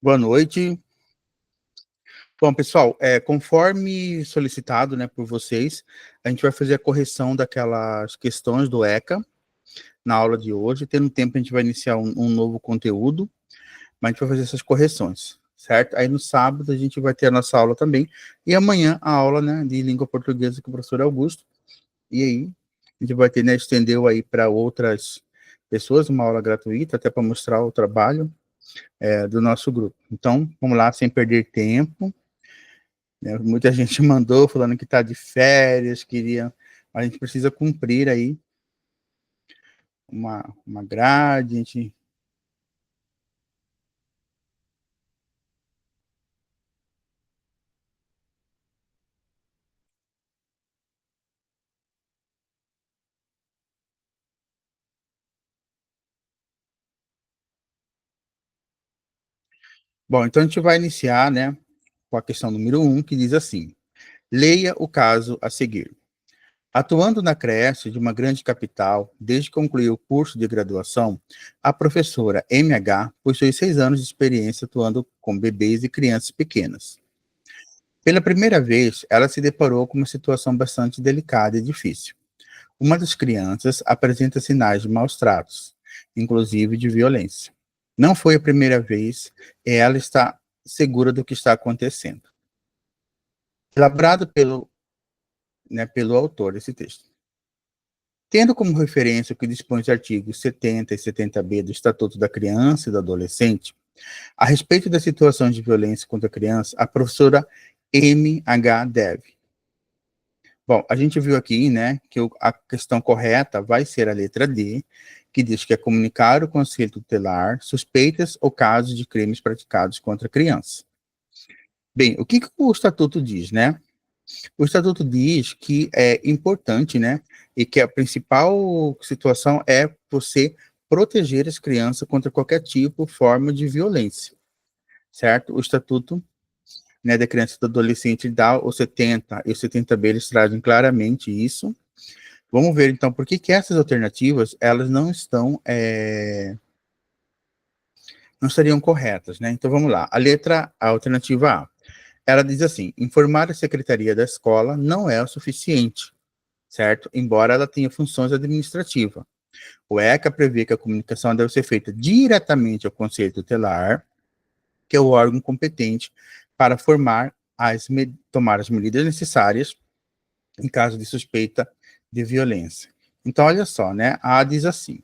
Boa noite. Bom, pessoal, conforme solicitado, né, por vocês, a gente vai fazer a correção daquelas questões do ECA na aula de hoje. Tendo tempo, a gente vai iniciar um novo conteúdo, mas a gente vai fazer essas correções, certo? Aí no sábado a gente vai ter a nossa aula também, e amanhã a aula, né, de língua portuguesa com o professor Augusto. E aí a gente vai ter, né, estendeu aí para outras pessoas, uma aula gratuita, até para mostrar o trabalho do nosso grupo. Então, vamos lá, sem perder tempo. Muita gente mandou falando que está de férias, queria, a gente precisa cumprir aí uma grade, a gente... Bom, então a gente vai iniciar, né, com a questão número 1, que diz assim: leia o caso a seguir. Atuando na creche de uma grande capital, desde que concluiu o curso de graduação, a professora MH possui 6 anos de experiência atuando com bebês e crianças pequenas. Pela primeira vez, ela se deparou com uma situação bastante delicada e difícil. Uma das crianças apresenta sinais de maus tratos, inclusive de violência. Não foi a primeira vez e ela está segura do que está acontecendo. Elaborado pelo autor desse texto. Tendo como referência o que dispõe os artigos 70 e 70b do Estatuto da Criança e do Adolescente, a respeito das situações de violência contra a criança, a professora MH deve. Bom, a gente viu aqui, né, que a questão correta vai ser a letra D, que diz que é comunicar o Conselho Tutelar suspeitas ou casos de crimes praticados contra a criança. Bem, o que o Estatuto diz, né? O Estatuto diz que é importante, né, e que a principal situação é você proteger as crianças contra qualquer tipo, forma de violência, certo? O Estatuto, né, da Criança e do Adolescente dá o 70 e o 70b, eles trazem claramente isso. Vamos ver, então, por que essas alternativas, elas não estão, não seriam corretas, né? Então, vamos lá. A alternativa A, ela diz assim: informar a secretaria da escola não é o suficiente, certo? Embora ela tenha funções administrativas. O ECA prevê que a comunicação deve ser feita diretamente ao Conselho Tutelar, que é o órgão competente para tomar as medidas necessárias em caso de suspeita de violência. Então, olha só, né? A diz assim: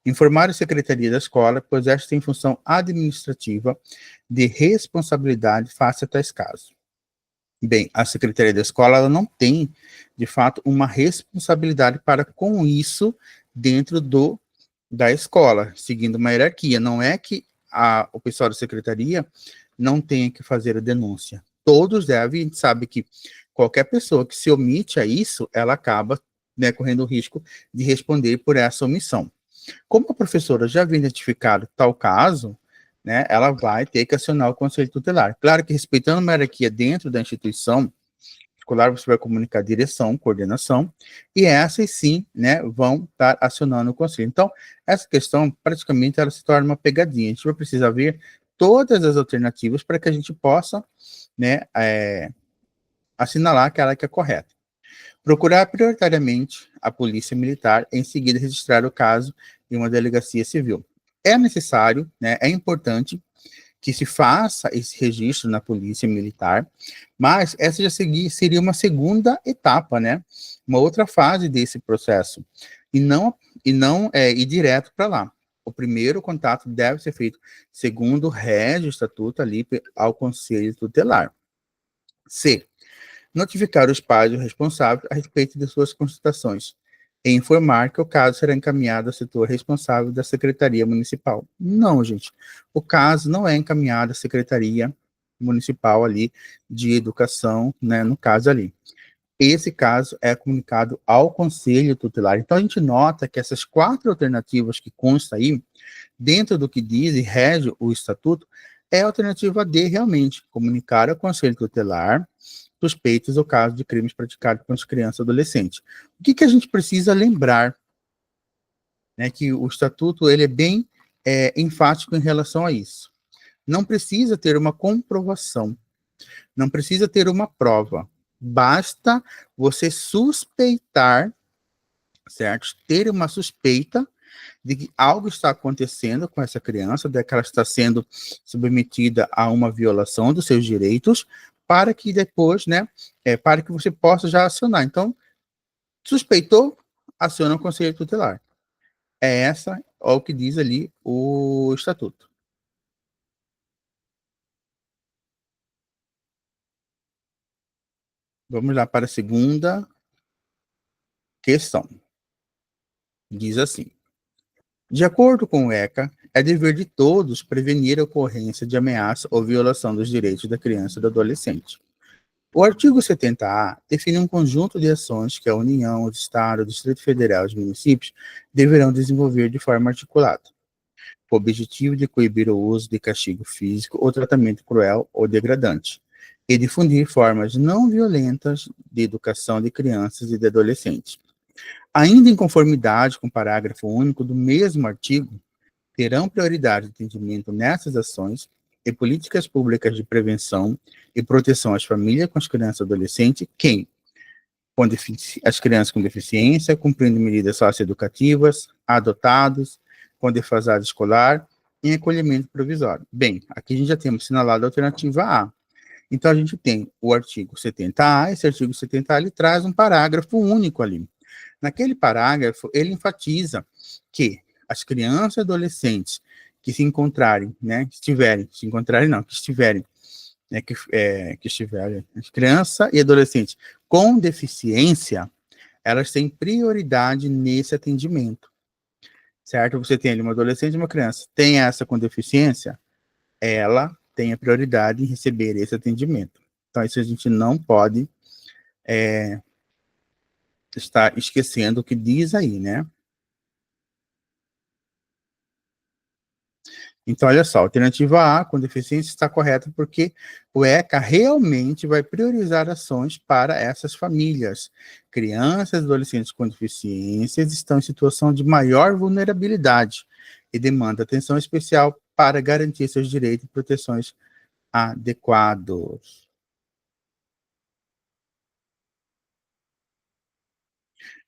informar a secretaria da escola, pois esta tem função administrativa de responsabilidade face a tais casos. Bem, a secretaria da escola, ela não tem, de fato, uma responsabilidade para com isso dentro da escola, seguindo uma hierarquia. Não é que o pessoal da secretaria não tenha que fazer a denúncia. Todos devem, a gente sabe que qualquer pessoa que se omite a isso, ela acaba, né, correndo o risco de responder por essa omissão. Como a professora já havia identificado tal caso, né, ela vai ter que acionar o Conselho Tutelar. Claro que, respeitando uma hierarquia dentro da instituição escolar, você vai comunicar direção, coordenação, e essas sim, né, vão estar acionando o Conselho. Então, essa questão, praticamente, ela se torna uma pegadinha. A gente vai precisar ver todas as alternativas para que a gente possa, né, assinalar aquela que é correta. Procurar prioritariamente a polícia militar, em seguida registrar o caso em uma delegacia civil. É necessário, né, é importante que se faça esse registro na polícia militar, mas essa já seria uma segunda etapa, né, uma outra fase desse processo, e não ir direto para lá. O primeiro contato deve ser feito segundo rege o estatuto ali ao Conselho Tutelar. C. Notificar os pais e o responsável a respeito de suas consultações e informar que o caso será encaminhado ao setor responsável da Secretaria Municipal. Não, gente. O caso não é encaminhado à Secretaria Municipal ali de Educação, né, no caso ali. Esse caso é comunicado ao Conselho Tutelar. Então, a gente nota que essas 4 alternativas que consta aí, dentro do que diz e rege o Estatuto, é a alternativa D, realmente, comunicar ao Conselho Tutelar suspeitos ou casos de crimes praticados contra crianças e adolescentes. O que a gente precisa lembrar? Né, que o Estatuto ele é bem enfático em relação a isso. Não precisa ter uma comprovação, não precisa ter uma prova. Basta você suspeitar, certo? Ter uma suspeita de que algo está acontecendo com essa criança, de que ela está sendo submetida a uma violação dos seus direitos, para que depois, né, para que você possa já acionar. Então, suspeitou, aciona o conselho tutelar. É o que diz ali o estatuto. Vamos lá para a segunda questão. Diz assim: de acordo com o ECA, é dever de todos prevenir a ocorrência de ameaça ou violação dos direitos da criança e do adolescente. O artigo 70A define um conjunto de ações que a União, o Estado, o Distrito Federal e os municípios deverão desenvolver de forma articulada, com o objetivo de coibir o uso de castigo físico ou tratamento cruel ou degradante, e difundir formas não violentas de educação de crianças e de adolescentes. Ainda em conformidade com o parágrafo único do mesmo artigo, terão prioridade de atendimento nessas ações e políticas públicas de prevenção e proteção às famílias com as crianças e adolescentes, quem? As crianças com deficiência, cumprindo medidas socioeducativas, adotados, com defasagem escolar, em acolhimento provisório. Bem, aqui a gente já temos sinalado a alternativa A. Então, a gente tem o artigo 70A, esse artigo 70A, ele traz um parágrafo único ali. Naquele parágrafo, ele enfatiza que as crianças e adolescentes que se encontrarem, né, que estiverem, né, que estiverem, criança e adolescente com deficiência, elas têm prioridade nesse atendimento, certo? Você tem ali uma adolescente e uma criança, tem essa com deficiência, ela tem a prioridade em receber esse atendimento. Então, isso a gente não pode estar esquecendo o que diz aí, né? Então, olha só, a alternativa A, com deficiência, está correta porque o ECA realmente vai priorizar ações para essas famílias. Crianças e adolescentes com deficiências estão em situação de maior vulnerabilidade e demandam atenção especial para garantir seus direitos e proteções adequados.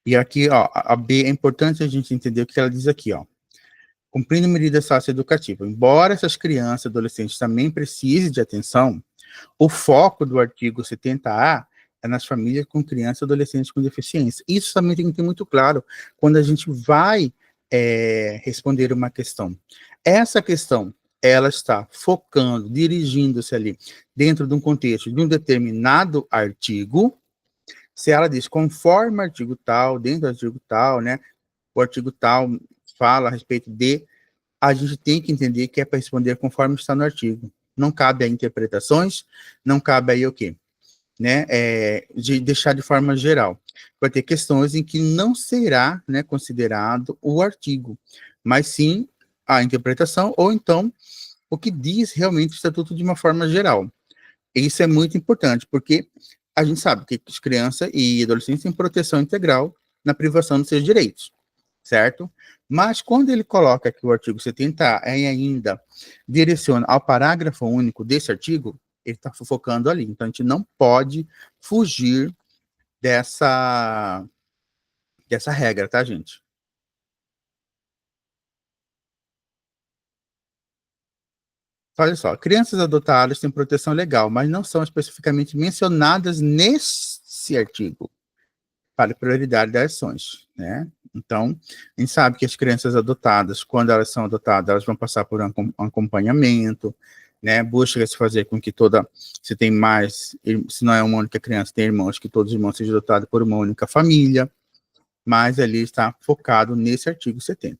E aqui, ó, a B, é importante a gente entender o que ela diz aqui, ó. Cumprindo medidas socioeducativas. Embora essas crianças e adolescentes também precisem de atenção, o foco do artigo 70A é nas famílias com crianças e adolescentes com deficiência. Isso também tem que ter muito claro quando a gente vai responder uma questão. Essa questão, ela está focando, dirigindo-se ali dentro de um contexto de um determinado artigo. Se ela diz conforme artigo tal, dentro do artigo tal, né, o artigo tal fala a respeito de, a gente tem que entender que é para responder conforme está no artigo. Não cabe a interpretações, não cabe aí o quê? Né, de deixar de forma geral. Vai ter questões em que não será, né, considerado o artigo, mas sim a interpretação, ou então o que diz realmente o estatuto de uma forma geral. Isso é muito importante, porque a gente sabe que as crianças e adolescentes têm proteção integral na privação dos seus direitos, certo? Mas quando ele coloca que o artigo 70 ainda direciona ao parágrafo único desse artigo, ele está focando ali. Então, a gente não pode fugir dessa regra, tá, gente? Olha só, crianças adotadas têm proteção legal, mas não são especificamente mencionadas nesse artigo para prioridade das ações, né? Então, a gente sabe que as crianças adotadas, quando elas são adotadas, elas vão passar por um acompanhamento, né? Busca-se fazer com que se tem mais, se não é uma única criança, tem irmãos, que todos os irmãos sejam adotados por uma única família, mas ali está focado nesse artigo 70.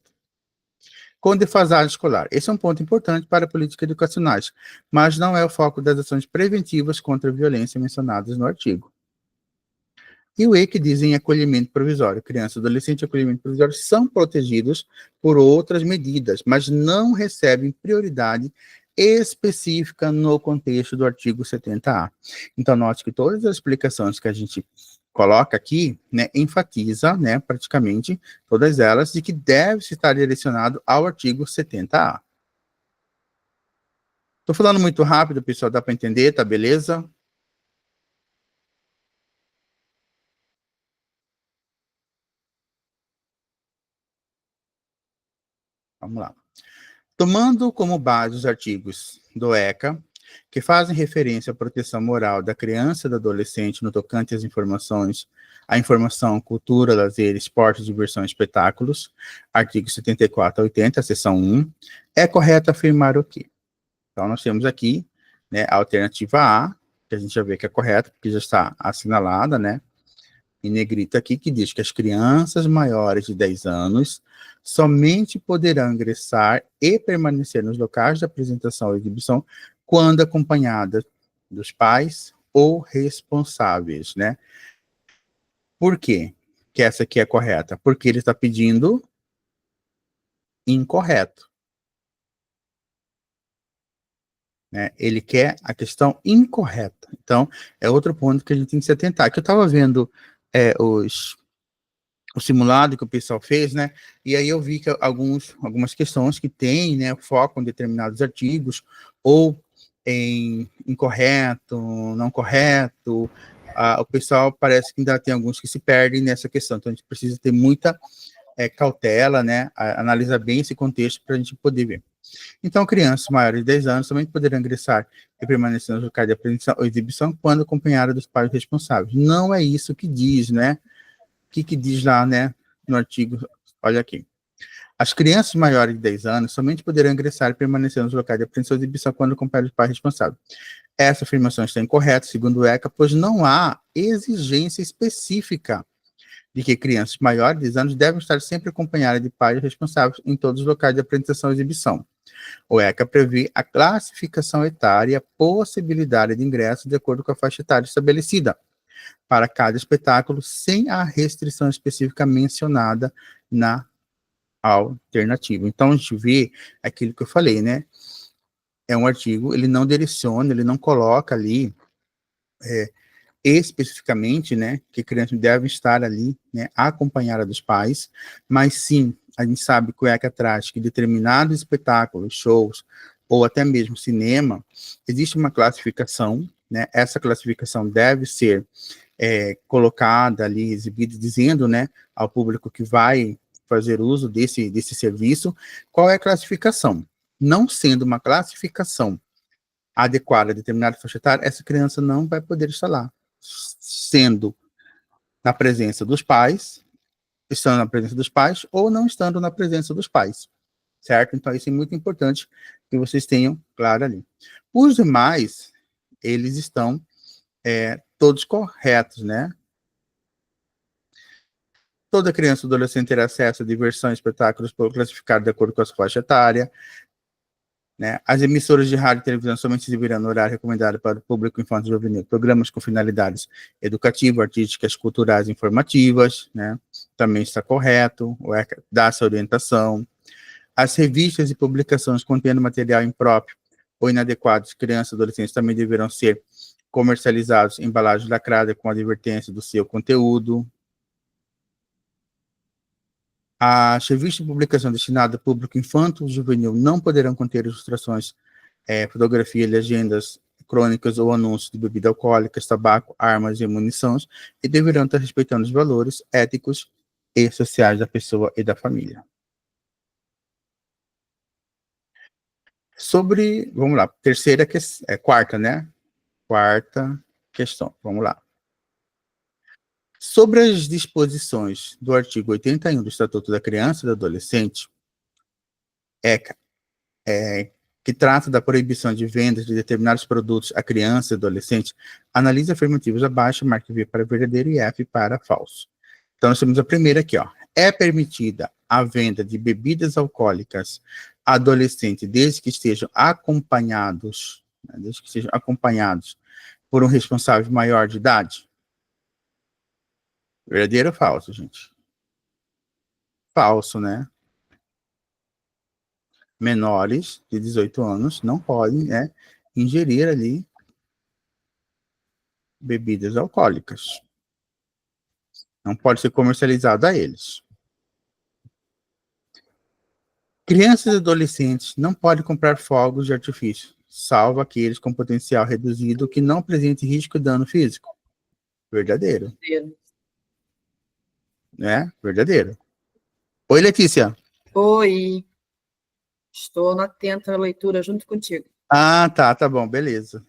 Com defasagem escolar. Esse é um ponto importante para políticas educacionais, mas não é o foco das ações preventivas contra a violência mencionadas no artigo. E o E que dizem acolhimento provisório. Criança, adolescente e acolhimento provisório são protegidos por outras medidas, mas não recebem prioridade específica no contexto do artigo 70A. Então, note que todas as explicações que a gente coloca aqui, né, enfatiza, né, praticamente todas elas, de que deve estar direcionado ao artigo 70A. Tô falando muito rápido, pessoal, dá para entender, tá beleza? Vamos lá. Tomando como base os artigos do ECA, que fazem referência à proteção moral da criança e do adolescente no tocante às informações, à informação, cultura, lazer, esporte, diversão e espetáculos, artigos 74 a 80, seção 1, é correto afirmar o quê? Então, nós temos aqui, né, a alternativa A, que a gente já vê que é correta, porque já está assinalada, né, em negrito aqui, que diz que as crianças maiores de 10 anos somente poderão ingressar e permanecer nos locais de apresentação ou exibição quando acompanhadas dos pais ou responsáveis, né? Por quê que essa aqui é correta? Porque ele está pedindo incorreto, né? Ele quer a questão incorreta. Então, é outro ponto que a gente tem que se atentar. Que eu estava vendo o simulado que o pessoal fez, né? E aí eu vi que algumas questões que têm, né, focam em determinados artigos, ou em incorreto, não correto, o pessoal parece que ainda tem alguns que se perdem nessa questão, então a gente precisa ter muita cautela, né, analisar bem esse contexto para a gente poder ver. Então, crianças maiores de 10 anos somente poderão ingressar e permanecer nos locais de apresentação ou exibição quando acompanhadas dos pais responsáveis. Não é isso que diz, né? Que diz lá, né, no artigo, olha aqui. As crianças maiores de 10 anos somente poderão ingressar e permanecer nos locais de apreensão e exibição quando acompanhados dos pais responsáveis. Essa afirmação está incorreta, segundo o ECA, pois não há exigência específica de que crianças maiores de 10 anos devem estar sempre acompanhadas de pais responsáveis em todos os locais de apresentação e exibição. O ECA prevê a classificação etária e a possibilidade de ingresso de acordo com a faixa etária estabelecida para cada espetáculo, sem a restrição específica mencionada na alternativa. Então, a gente vê aquilo que eu falei, né? É um artigo, ele não direciona, ele não coloca ali especificamente, né, que crianças devem estar ali, né, acompanhada dos pais, mas sim, a gente sabe que o ECA traz que determinados espetáculos, shows, ou até mesmo cinema, existe uma classificação, né, essa classificação deve ser colocada ali, exibida, dizendo, né, ao público que vai fazer uso desse serviço, qual é a classificação. Não sendo uma classificação adequada a determinada faixa etária, essa criança não vai poder estar lá, sendo na presença dos pais, estando na presença dos pais, ou não estando na presença dos pais, certo? Então, isso é muito importante que vocês tenham claro ali. Os demais, eles estão todos corretos, né? Toda criança ou adolescente terá acesso a diversão e espetáculos classificados de acordo com a sua faixa etária, né? As emissoras de rádio e televisão somente exibirão no horário recomendado para o público infantil e juvenil programas com finalidades educativas, artísticas, culturais e informativas, né? Também está correto, dá essa orientação. As revistas e publicações contendo material impróprio ou inadequado de crianças e adolescentes também deverão ser comercializados em embalagem lacrada com advertência do seu conteúdo. As revistas de publicação destinadas ao público infanto e juvenil não poderão conter ilustrações, fotografia, legendas, crônicas ou anúncios de bebidas alcoólicas, tabaco, armas e munições, e deverão estar respeitando os valores éticos e sociais da pessoa e da família. Sobre, vamos lá, quarta, né? Quarta questão, vamos lá. Sobre as disposições do artigo 81 do Estatuto da Criança e do Adolescente, ECA, que trata da proibição de vendas de determinados produtos a crianças e adolescentes, analise afirmativos abaixo, marque V para verdadeiro e F para falso. Então, nós temos a primeira aqui, ó. É permitida a venda de bebidas alcoólicas a adolescentes desde que estejam acompanhados, né, por um responsável maior de idade? Verdadeiro ou falso, gente? Falso, né? Menores de 18 anos não podem, né, ingerir ali bebidas alcoólicas. Não pode ser comercializado a eles. Crianças e adolescentes não podem comprar fogos de artifício salvo aqueles com potencial reduzido que não apresentem risco de dano físico. Verdadeiro. Né? Verdadeiro. Oi, Letícia. Oi. Estou atenta à leitura junto contigo. Ah, tá bom, beleza.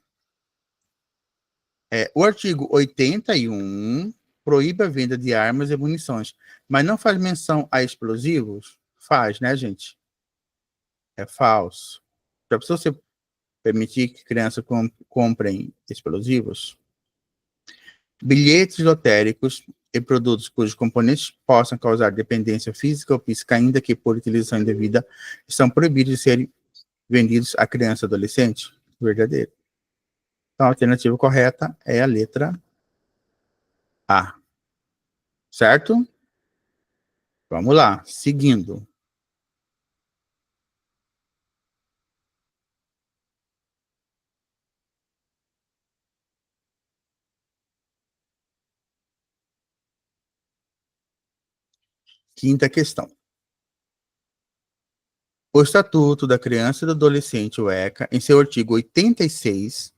O artigo 81 proíbe a venda de armas e munições, mas não faz menção a explosivos? Faz, né, gente? É falso. Já precisou você permitir que crianças comprem explosivos? Bilhetes lotéricos e produtos cujos componentes possam causar dependência física ou psíquica, ainda que por utilização indevida, estão proibidos de serem vendidos a criança e adolescente? Verdadeiro. Então, a alternativa correta é a letra A. Certo? Vamos lá, seguindo. Quinta questão. O Estatuto da Criança e do Adolescente, o ECA, em seu artigo 86,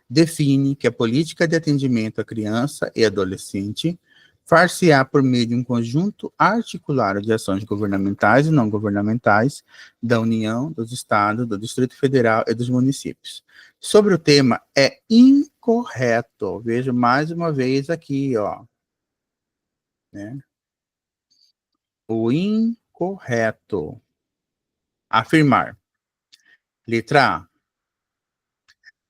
define que a política de atendimento à criança e adolescente far-se-á por meio de um conjunto articulado de ações governamentais e não governamentais da União, dos Estados, do Distrito Federal e dos municípios. Sobre o tema, é incorreto. Vejo mais uma vez aqui, ó. Né? O incorreto. Afirmar. Letra A.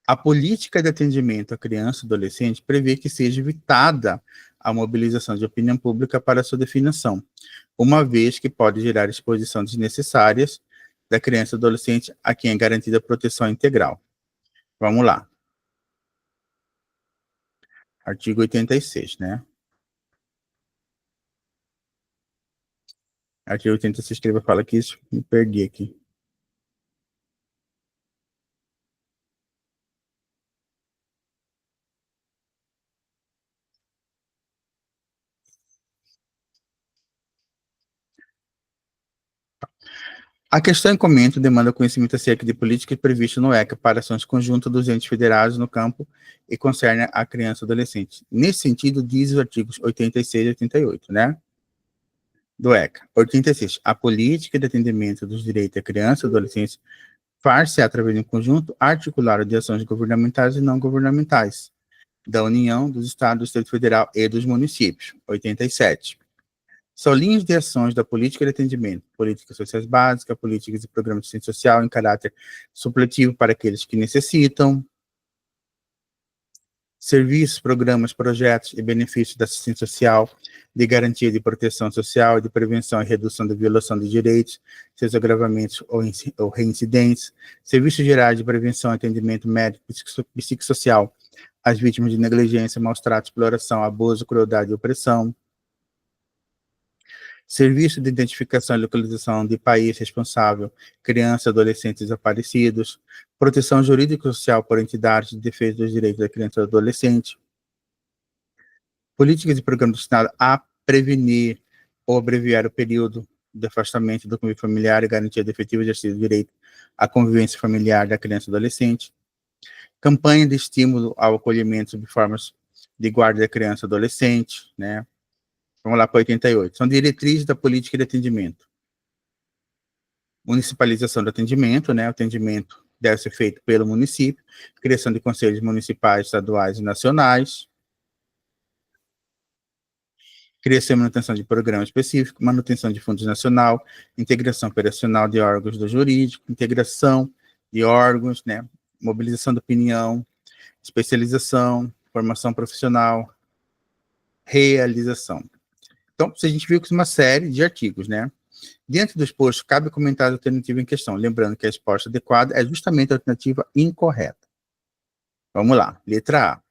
A política de atendimento à criança e adolescente prevê que seja evitada a mobilização de opinião pública para sua definição, uma vez que pode gerar exposição desnecessárias da criança e adolescente a quem é garantida proteção integral. Vamos lá. Artigo 86, né? Artigo 86 que ele vai falar que isso, me perdi aqui. A questão em comento demanda conhecimento acerca de políticas previstas no ECA para ações conjuntas dos entes federados no campo e concerne a criança e adolescente. Nesse sentido, diz os artigos 86 e 88, né? Do ECA. 86. A política de atendimento dos direitos da criança e adolescente far-se através de um conjunto articulado de ações governamentais e não governamentais da União, dos Estados, do Distrito Federal e dos municípios. 87. São linhas de ações da política de atendimento, políticas sociais básicas, políticas e programas de assistência social em caráter supletivo para aqueles que necessitam, serviços, programas, projetos e benefícios da assistência social, de garantia de proteção social, de prevenção e redução da violação de direitos, seus agravamentos ou reincidentes, serviços gerais de prevenção e atendimento médico e psicossocial às vítimas de negligência, maus tratos, exploração, abuso, crueldade e opressão, serviço de identificação e localização de país responsável, crianças e adolescentes desaparecidos, proteção jurídica e social por entidades de defesa dos direitos da criança e do adolescente, políticas e programas destinados a prevenir ou abreviar o período de afastamento do convívio familiar e garantia de efetivo exercício do direito à convivência familiar da criança e adolescente, campanha de estímulo ao acolhimento sob formas de guarda da criança e adolescente, né? Vamos lá para 88. São diretrizes da política de atendimento. Municipalização do atendimento, né? O atendimento deve ser feito pelo município, criação de conselhos municipais, estaduais e nacionais, criação e manutenção de programa específico, manutenção de fundos nacional, integração operacional de órgãos do jurídico, integração de órgãos, né? Mobilização da opinião, especialização, formação profissional, realização. Então, a gente viu que uma série de artigos, né? Dentro do exposto, cabe comentar a alternativa em questão, lembrando que a resposta adequada é justamente a alternativa incorreta. Vamos lá, letra A.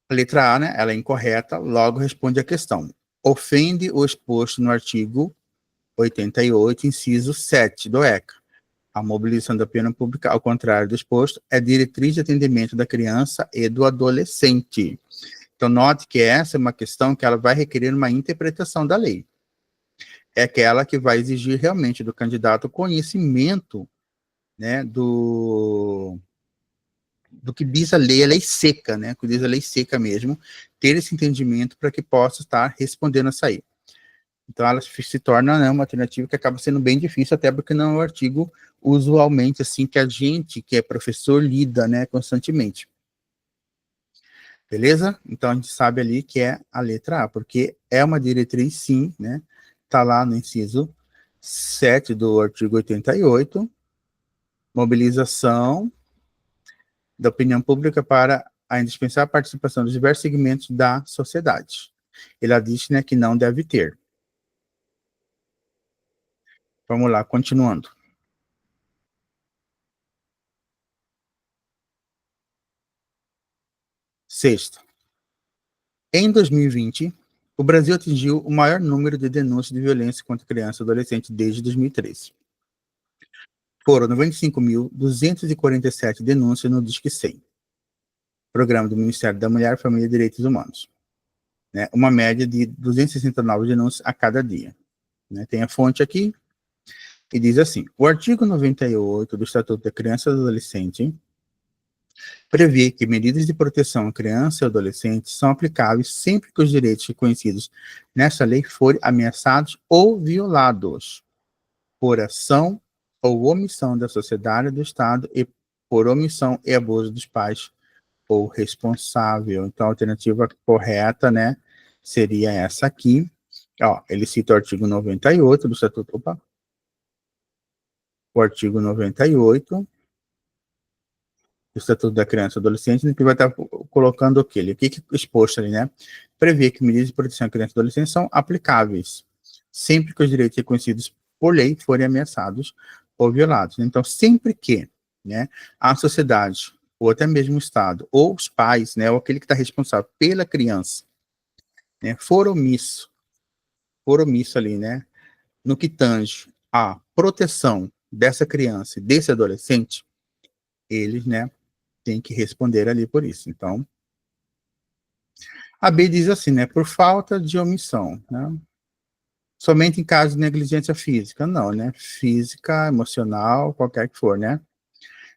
A letra A, né, ela é incorreta, logo responde a questão. Ofende o exposto no artigo 88, inciso 7 do ECA. A mobilização da opinião pública, ao contrário do exposto, é diretriz de atendimento da criança e do adolescente. Então, note que essa é uma questão que ela vai requerer uma interpretação da lei. é aquela que vai exigir realmente do candidato conhecimento, né, do que diz a lei seca, né, que diz a lei seca mesmo, ter esse entendimento para que possa estar respondendo a sair. Então, ela se torna, né, uma alternativa que acaba sendo bem difícil, até porque não é um artigo usualmente assim que a gente, que é professor, lida, né, constantemente. Beleza? Então, a gente sabe ali que é a letra A, porque é uma diretriz, sim, né? Está lá no inciso 7 do artigo 88, mobilização da opinião pública para a indispensável participação dos diversos segmentos da sociedade. Ela diz, né, que não deve ter. Vamos lá, continuando. Sexto, em 2020, o Brasil atingiu o maior número de denúncias de violência contra criança e adolescente desde 2013. Foram 95.247 denúncias no Disque 100, programa do Ministério da Mulher, Família e Direitos Humanos. Né? Uma média de 269 denúncias a cada dia. Né? Tem a fonte aqui, e diz assim: o artigo 98 do Estatuto da Criança e do Adolescente prevê que medidas de proteção à criança e ao adolescente são aplicáveis sempre que os direitos reconhecidos nessa lei forem ameaçados ou violados por ação ou omissão da sociedade ou do Estado e por omissão e abuso dos pais ou responsável. Então, a alternativa correta, né, seria essa aqui. Ó, ele cita o artigo 98 do Estatuto, o artigo 98 do Estatuto da Criança e Adolescente, que vai estar colocando o quê? O que exposto ali, né? Prevê que medidas de proteção à criança e adolescente são aplicáveis sempre que os direitos reconhecidos por lei forem ameaçados ou violados. Então, sempre que, né, a sociedade, ou até mesmo o Estado, ou os pais, né, ou aquele que está responsável pela criança, né, for omisso ali, né, no que tange à proteção dessa criança e desse adolescente, eles, né, têm que responder ali por isso. Então, a B diz assim, né, por falta de omissão, né, somente em caso de negligência física, não, né, física, emocional, qualquer que for, né,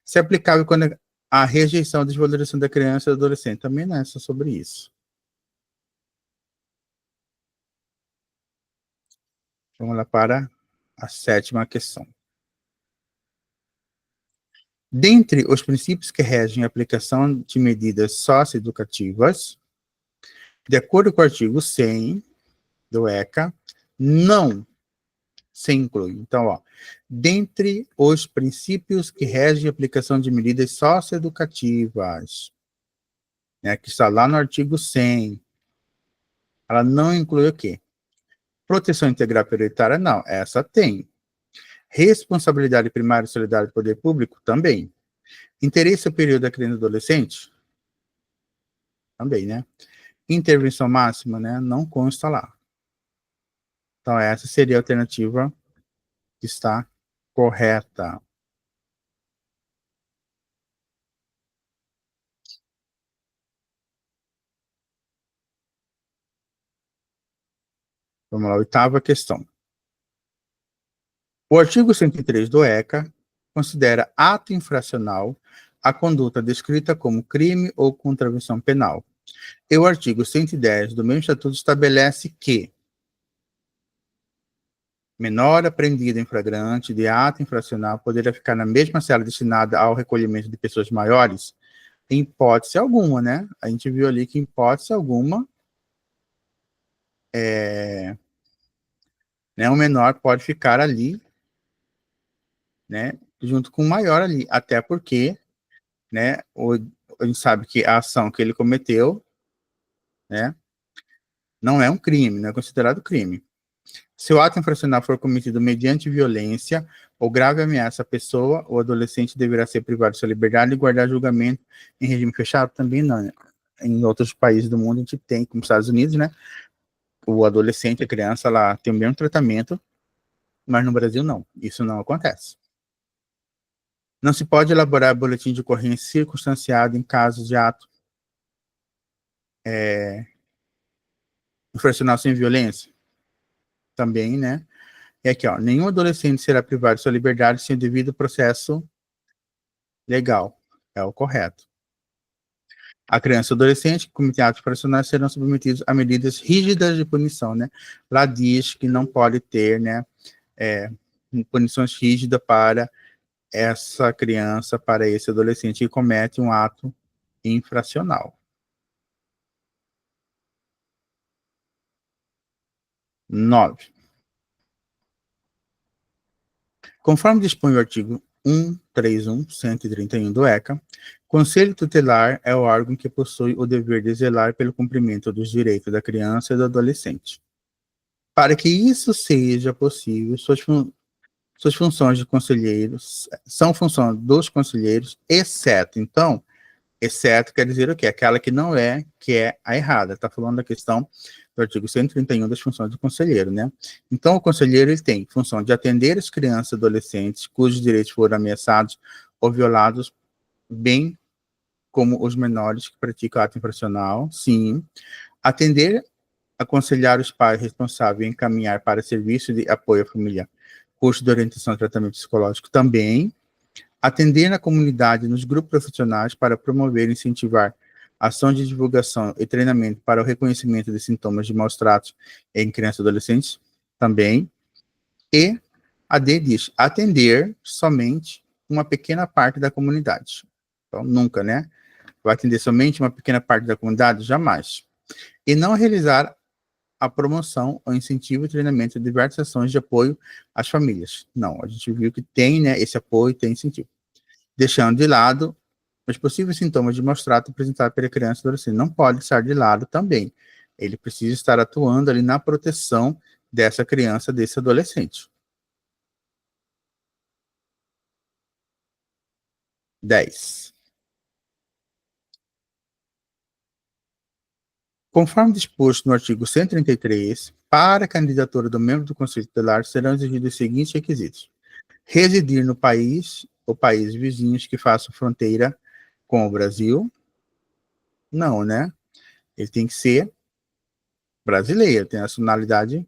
se aplicável quando a rejeição, a desvalorização da criança e do adolescente, também não é só sobre isso. Vamos lá para a sétima questão. Dentre os princípios que regem a aplicação de medidas socioeducativas, de acordo com o artigo 100 do ECA, não se inclui. Então, ó, dentre os princípios que regem a aplicação de medidas socioeducativas, né, que está lá no artigo 100, ela não inclui o quê? Proteção integral prioritária, não. Essa tem. Responsabilidade primária e solidária do poder público, também. Interesse superior da criança e do adolescente, também, né? Intervenção máxima, né? Não consta lá. Então, essa seria a alternativa que está correta. Vamos lá, oitava questão. O artigo 103 do ECA considera ato infracional a conduta descrita como crime ou contravenção penal. E o artigo 110 do mesmo estatuto estabelece que menor apreendido em flagrante de ato infracional poderá ficar na mesma cela destinada ao recolhimento de pessoas maiores, em hipótese alguma, né? A gente viu ali que em hipótese alguma, né, o menor pode ficar ali, né, junto com o maior ali, até porque, né, a gente sabe que a ação que ele cometeu, né, não é um crime, não é considerado crime. Se o ato infracional for cometido mediante violência ou grave ameaça à pessoa, o adolescente deverá ser privado de sua liberdade e guardar julgamento em regime fechado? Também não, né? Em outros países do mundo a gente tem, como Estados Unidos, né? O adolescente, a criança, ela tem o mesmo tratamento, mas no Brasil não. Isso não acontece. Não se pode elaborar boletim de ocorrência circunstanciado em casos de ato infracional sem violência? Também, né? E aqui, ó, nenhum adolescente será privado de sua liberdade sem o devido processo legal. É o correto. A criança e o adolescente que cometem atos infracionais serão submetidos a medidas rígidas de punição, né? Lá diz que não pode ter, né, é, punições rígidas para essa criança, para esse adolescente que comete um ato infracional. 9. Conforme dispõe o artigo 131, 131 do ECA, o Conselho Tutelar é o órgão que possui o dever de zelar pelo cumprimento dos direitos da criança e do adolescente. Para que isso seja possível, suas funções de conselheiros são funções dos conselheiros, exceto quer dizer o quê? Aquela que é a errada. Está falando da questão do artigo 131 das funções do conselheiro, né? Então, o conselheiro ele tem função de atender as crianças e adolescentes cujos direitos foram ameaçados ou violados, bem como os menores que praticam ato infracional, sim. Atender, aconselhar os pais responsáveis e encaminhar para serviço de apoio à família, curso de orientação e tratamento psicológico também. Atender na comunidade, nos grupos profissionais, para promover e incentivar ações de divulgação e treinamento para o reconhecimento de sintomas de maus tratos em crianças e adolescentes, também. E a D diz atender somente uma pequena parte da comunidade. Então, nunca, né? Vai atender somente uma pequena parte da comunidade? Jamais. E não realizar a promoção, o incentivo e treinamento de diversas ações de apoio às famílias. Não, a gente viu que tem, né, esse apoio, tem incentivo. Deixando de lado os possíveis sintomas de maus trato apresentados pela criança e adolescente. Não pode estar de lado também. Ele precisa estar atuando ali na proteção dessa criança, desse adolescente. 10. Conforme disposto no artigo 133, para a candidatura do membro do Conselho Tutelar serão exigidos os seguintes requisitos: residir no país ou países vizinhos que façam fronteira com o Brasil. Não, né? Ele tem que ser brasileiro, tem nacionalidade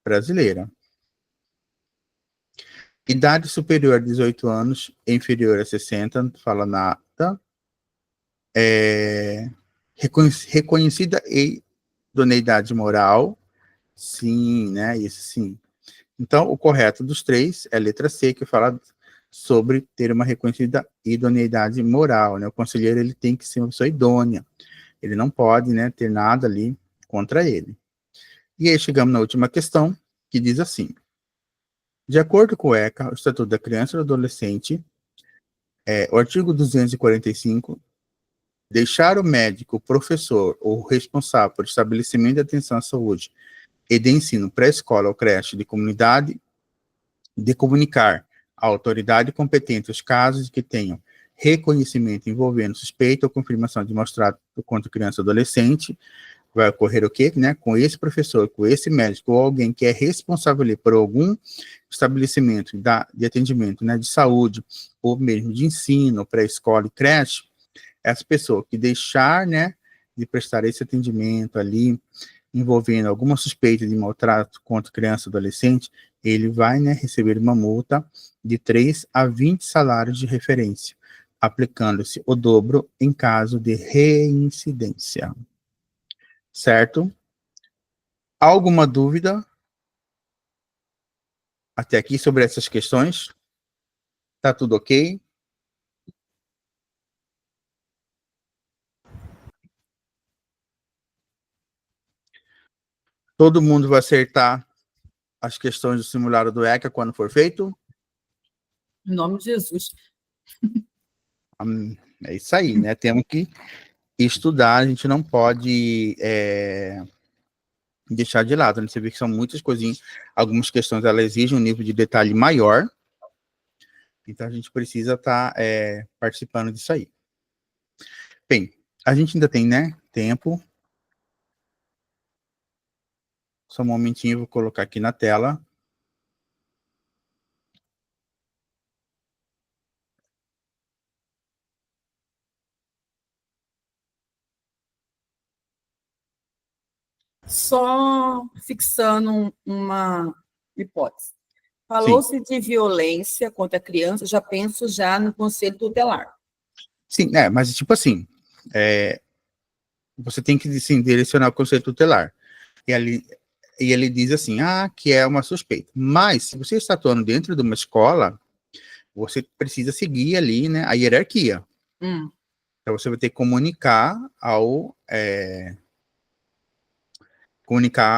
brasileira. Idade superior a 18 anos, inferior a 60, não fala nada. Reconhecida idoneidade moral, sim, né? Isso sim. Então, o correto dos três é a letra C, que fala sobre ter uma reconhecida idoneidade moral, né? O conselheiro ele tem que ser uma pessoa idônea. Ele não pode, né, ter nada ali contra ele. E aí chegamos na última questão, que diz assim: de acordo com o ECA, o Estatuto da Criança e do Adolescente, o artigo 245, deixar o médico, o professor ou responsável por estabelecimento de atenção à saúde e de ensino pré-escola ou creche de comunidade de comunicar à autoridade competente os casos que tenham reconhecimento envolvendo suspeita ou confirmação de maus-tratos contra criança ou adolescente. Vai ocorrer o quê? Né? Com esse professor, com esse médico ou alguém que é responsável ali por algum estabelecimento de atendimento, né, de saúde ou mesmo de ensino, pré-escola e creche, essa pessoa que deixar, né, de prestar esse atendimento ali, envolvendo alguma suspeita de maltrato contra criança ou adolescente, ele vai, né, receber uma multa de 3 a 20 salários de referência, aplicando-se o dobro em caso de reincidência. Certo? Alguma dúvida até aqui sobre essas questões? Tá tudo ok? Todo mundo vai acertar as questões do simulado do ECA quando for feito? Em nome de Jesus. É isso aí, né? Temos que estudar, a gente não pode deixar de lado, né? Você vê que são muitas coisinhas, algumas questões elas exigem um nível de detalhe maior, então a gente precisa estar participando disso aí. Bem, a gente ainda tem, né, tempo. Só um momentinho, vou colocar aqui na tela. Só fixando uma hipótese. Falou-se de violência contra a criança, já penso já no conselho tutelar. Sim, mas tipo assim, você tem que sim, direcionar o conselho tutelar. E ele diz assim, que é uma suspeita. Mas, se você está atuando dentro de uma escola, você precisa seguir ali, né, a hierarquia. Então, você vai ter que comunicar a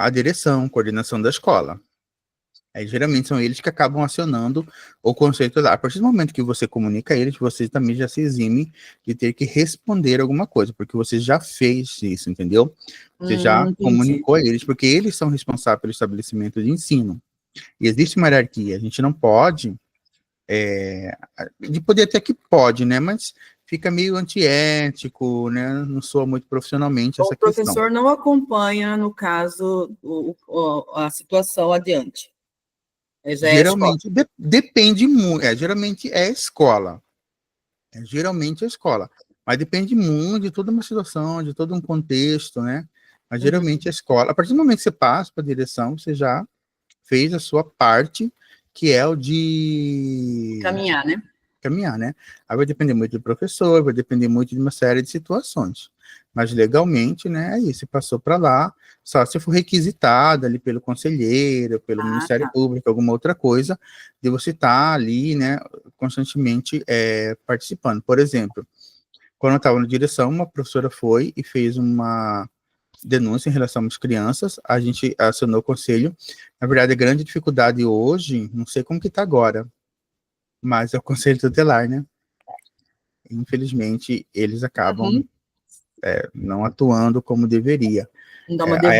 direção, coordenação da escola. Aí, geralmente, são eles que acabam acionando o conselho tutelar. A partir do momento que você comunica a eles, você também já se exime de ter que responder alguma coisa, porque você já fez isso, entendeu? Você já comunicou a eles, porque eles são responsáveis pelo estabelecimento de ensino. E existe uma hierarquia. A gente não pode, de poder até que pode, né? Mas fica meio antiético, né? Não soa muito profissionalmente essa questão. O professor não acompanha, no caso, a situação adiante. Geralmente, depende muito. Geralmente é escola. Geralmente é escola. Mas depende muito de toda uma situação, de todo um contexto, né? Mas geralmente é escola. A partir do momento que você passa para a direção, você já fez a sua parte, que é o de caminhar, né? Aí vai depender muito do professor, vai depender muito de uma série de situações. Mas legalmente, né, é isso, você passou para lá, só se for requisitado ali pelo conselheiro, pelo Ministério Público, alguma outra coisa, de você estar ali, né, constantemente participando. Por exemplo, quando eu estava na direção, uma professora foi e fez uma denúncia em relação às crianças, a gente acionou o conselho. Na verdade, a grande dificuldade hoje, não sei como que está agora, mas é o conselho tutelar, né? Infelizmente, eles acabam não atuando como deveria. A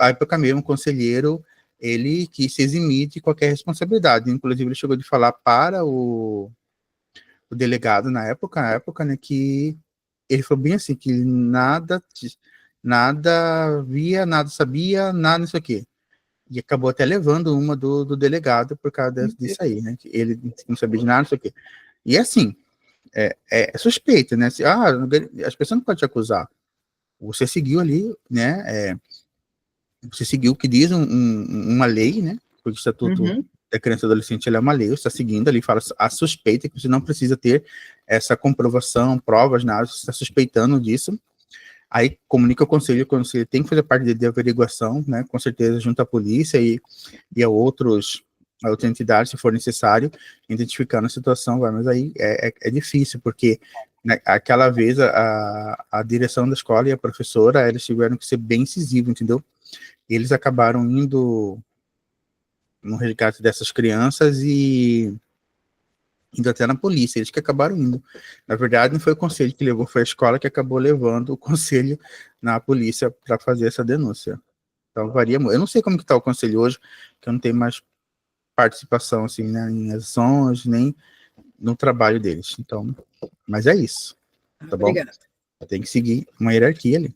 época mesmo, o conselheiro, ele quis se eximir de qualquer responsabilidade. Inclusive, ele chegou de falar para o delegado na época, né, que ele falou bem assim, que nada via, nada sabia, nada isso aqui. E acabou até levando uma do delegado por causa disso aí, né? Que ele não sabia de nada, não sei o quê. E assim, é suspeita, né? As pessoas não podem te acusar. Você seguiu ali, né? Você seguiu o que diz uma lei, né? Porque o Estatuto da Criança e Adolescente é uma lei, você está seguindo ali, fala a suspeita, que você não precisa ter essa comprovação, provas, nada, você está suspeitando disso. Aí comunica o conselho tem que fazer parte de averiguação, né? Com certeza, junto à polícia e a outras entidades, se for necessário, identificando a situação, mas aí é difícil, porque né, aquela vez a direção da escola e a professora, eles tiveram que ser bem incisivos, entendeu? Eles acabaram indo no resgate dessas crianças e indo até na polícia, eles que acabaram indo. Na verdade, não foi o conselho que levou, foi a escola que acabou levando o conselho na polícia para fazer essa denúncia. Então, varia muito. Eu não sei como que está o conselho hoje, que eu não tenho mais participação, assim, né, em ações, nem no trabalho deles. Então, mas é isso, tá bom? Obrigada. Tem que seguir uma hierarquia ali.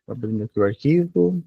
Abrindo aqui o arquivo.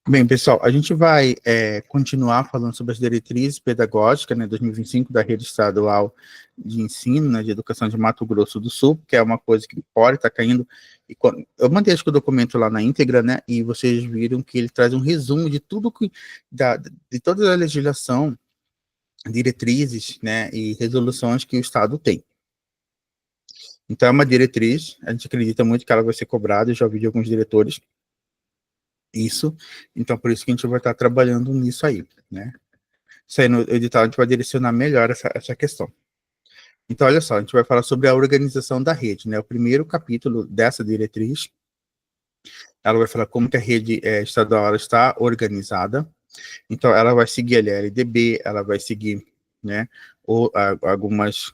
Bem, pessoal, a gente vai continuar falando sobre as diretrizes pedagógicas, né, 2025, da Rede Estadual de Ensino, né, de Educação de Mato Grosso do Sul, que é uma coisa que pode estar caindo. Eu mandei acho que o documento lá na íntegra, né, e vocês viram que ele traz um resumo de tudo de toda a legislação, diretrizes, né, e resoluções que o Estado tem. Então, é uma diretriz, a gente acredita muito que ela vai ser cobrada, eu já ouvi de alguns diretores, isso, então por isso que a gente vai estar trabalhando nisso aí, né? Isso aí no edital a gente vai direcionar melhor essa questão. Então, olha só, a gente vai falar sobre a organização da rede, né? O primeiro capítulo dessa diretriz ela vai falar como que a rede estadual ela está organizada. Então, ela vai seguir a LDB, ela vai seguir, né, algumas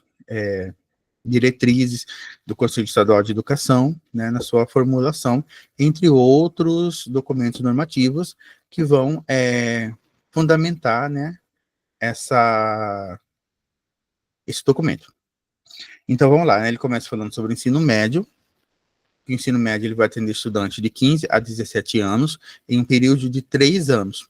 diretrizes do Conselho Estadual de Educação, né, na sua formulação, entre outros documentos normativos que vão fundamentar, né, esse documento. Então, vamos lá, né, ele começa falando sobre o ensino médio. O ensino médio ele vai atender estudantes de 15 a 17 anos em um período de 3 anos.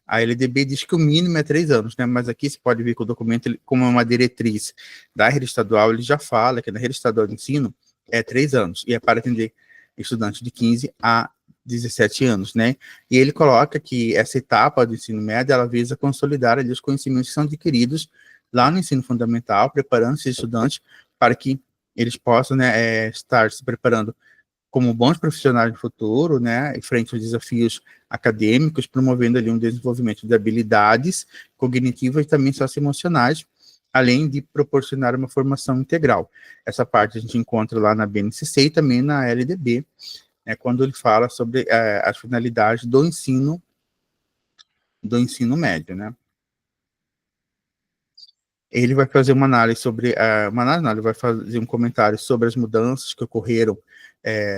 A LDB diz que o mínimo é 3 anos, né? Mas aqui você pode ver que o documento, como é uma diretriz da rede estadual, ele já fala que na rede estadual de ensino é 3 anos, e é para atender estudantes de 15 a 17 anos, né? E ele coloca que essa etapa do ensino médio, ela visa consolidar ali os conhecimentos que são adquiridos lá no ensino fundamental, preparando esses estudantes para que eles possam, né, estar se preparando como bons profissionais no futuro, né, em frente aos desafios acadêmicos, promovendo ali um desenvolvimento de habilidades cognitivas e também socioemocionais, além de proporcionar uma formação integral. Essa parte a gente encontra lá na BNCC e também na LDB, né, quando ele fala sobre as finalidades do ensino médio, né. Ele vai fazer uma análise sobre, ele vai fazer um comentário sobre as mudanças que ocorreram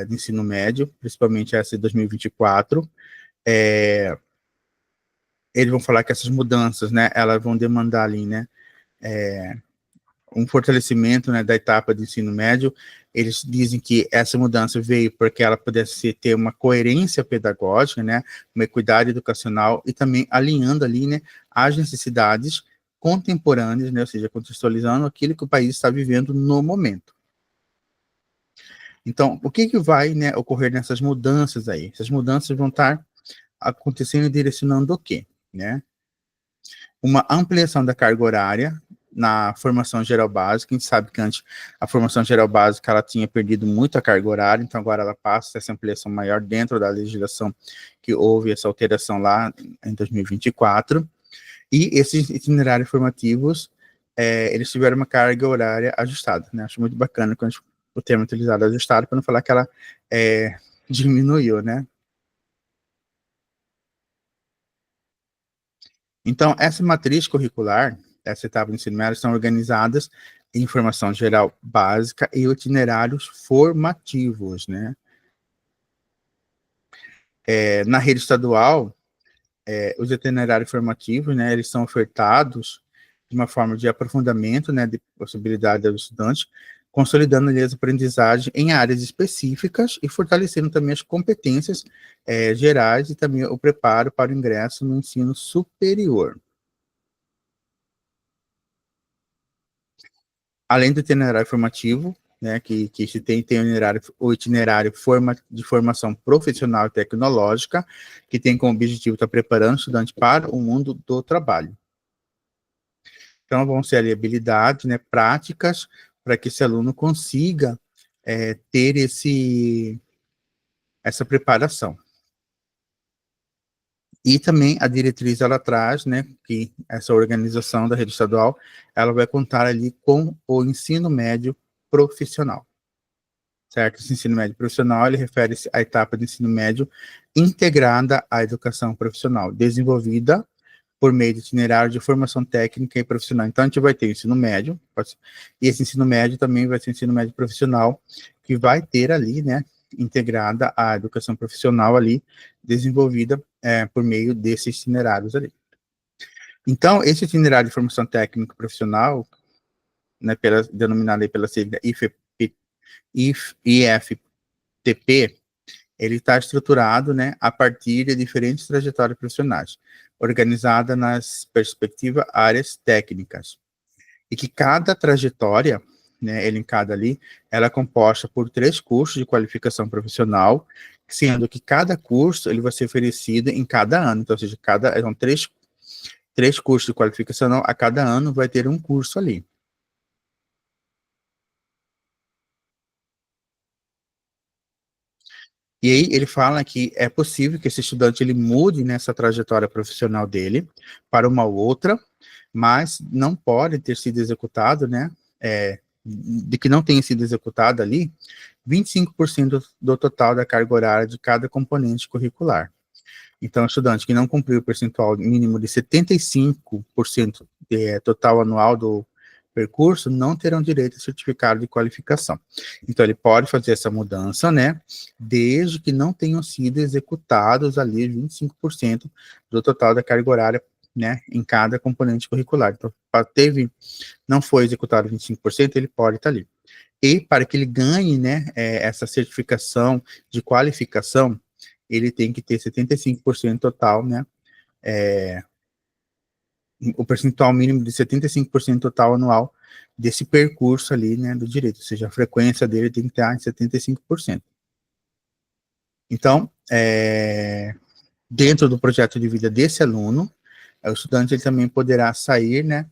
no ensino médio, principalmente essa de 2024. Eles vão falar que essas mudanças, né, elas vão demandar ali, né, um fortalecimento, né, da etapa de ensino médio. Eles dizem que essa mudança veio porque ela pudesse ter uma coerência pedagógica, né, uma equidade educacional e também alinhando ali, né, as necessidades contemporâneas, né, ou seja, contextualizando aquilo que o país está vivendo no momento. Então, o que vai, né, ocorrer nessas mudanças aí? Essas mudanças vão estar acontecendo e direcionando o quê, né? Uma ampliação da carga horária na formação geral básica. A gente sabe que antes a formação geral básica ela tinha perdido muito a carga horária, então agora ela passa essa ampliação maior dentro da legislação que houve essa alteração lá em 2024. E esses itinerários formativos, eles tiveram uma carga horária ajustada, né? Acho muito bacana quando o termo utilizado ajustado, para não falar que ela diminuiu, né? Então, essa matriz curricular, essa etapa do ensino médio, são organizadas em formação geral básica e itinerários formativos, né? Na rede estadual, os itinerários formativos, né, eles são ofertados de uma forma de aprofundamento, né, de possibilidade do estudante, consolidando ali as aprendizagens em áreas específicas e fortalecendo também as competências gerais e também o preparo para o ingresso no ensino superior. Além do itinerário formativo, né, que se tem o itinerário de formação profissional e tecnológica, que tem como objetivo estar preparando o estudante para o mundo do trabalho. Então, vão ser ali habilidades, né, práticas, para que esse aluno consiga ter essa preparação. E também a diretriz, ela traz, né, que essa organização da rede estadual, ela vai contar ali com o ensino médio profissional, certo? Esse ensino médio profissional, ele refere-se à etapa de ensino médio integrada à educação profissional, desenvolvida por meio de itinerário de formação técnica e profissional. Então, a gente vai ter o ensino médio, e esse ensino médio também vai ser o ensino médio profissional, que vai ter ali, né, integrada à educação profissional ali, desenvolvida por meio desses itinerários ali. Então, esse itinerário de formação técnica profissional, né, denominado aí pela sigla IFTP, ele está estruturado, né, a partir de diferentes trajetórias profissionais, organizada nas perspectivas áreas técnicas, e que cada trajetória, né, elencada ali, ela é composta por 3 cursos de qualificação profissional, sendo que cada curso ele vai ser oferecido em cada ano, então, ou seja, são três cursos de qualificação, a cada ano vai ter um curso ali. E aí ele fala que é possível que esse estudante ele mude nessa trajetória profissional dele para uma outra, mas não pode ter sido executado, né, de que não tenha sido executada ali, 25% do total da carga horária de cada componente curricular. Então, estudante que não cumpriu o percentual mínimo de 75% total anual do percurso não terão direito a certificado de qualificação. Então, ele pode fazer essa mudança, né, desde que não tenham sido executados ali 25% do total da carga horária, né, em cada componente curricular. Então, não foi executado 25%, ele pode estar ali. E para que ele ganhe, né, essa certificação de qualificação, ele tem que ter 75% total, né, o percentual mínimo de 75% total anual desse percurso ali, né, do direito, ou seja, a frequência dele tem que estar em 75%. Então, dentro do projeto de vida desse aluno, o estudante ele também poderá sair, né,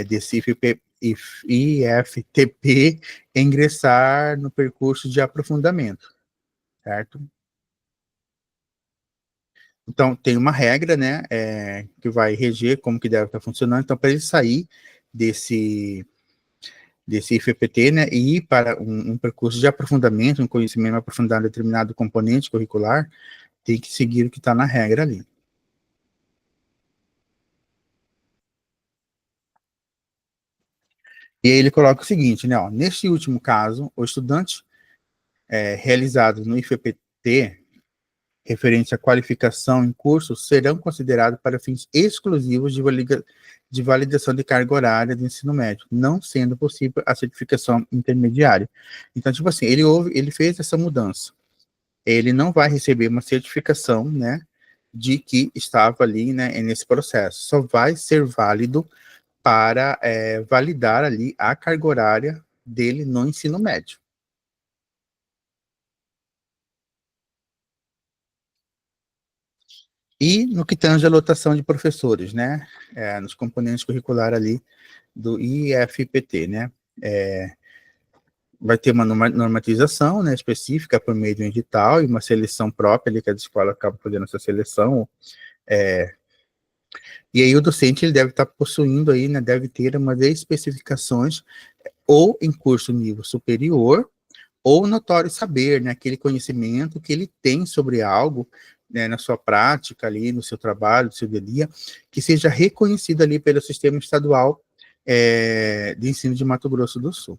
desse IFTP e ingressar no percurso de aprofundamento, certo? Então, tem uma regra, né, que vai reger como que deve estar funcionando. Então, para ele sair desse IFPT, né, e ir para um percurso de aprofundamento, um conhecimento aprofundado em determinado componente curricular, tem que seguir o que está na regra ali. E aí ele coloca o seguinte, né, ó, neste último caso, o estudante realizado no IFPT, referente à qualificação em curso, serão considerados para fins exclusivos de validação de carga horária do ensino médio, não sendo possível a certificação intermediária. Então, tipo assim, ele fez essa mudança. Ele não vai receber uma certificação, né, de que estava ali, né, nesse processo. Só vai ser válido para validar ali a carga horária dele no ensino médio. E no que tange a lotação de professores, né, nos componentes curriculares ali do IFPT, né, vai ter uma normatização, né, específica por meio de um edital e uma seleção própria ali que a escola acaba fazendo essa seleção, e aí o docente ele deve estar possuindo aí, né, deve ter umas especificações ou em curso nível superior ou notório saber, né, aquele conhecimento que ele tem sobre algo, né, na sua prática ali, no seu trabalho, no seu dia a dia, que seja reconhecido ali pelo sistema estadual de ensino de Mato Grosso do Sul.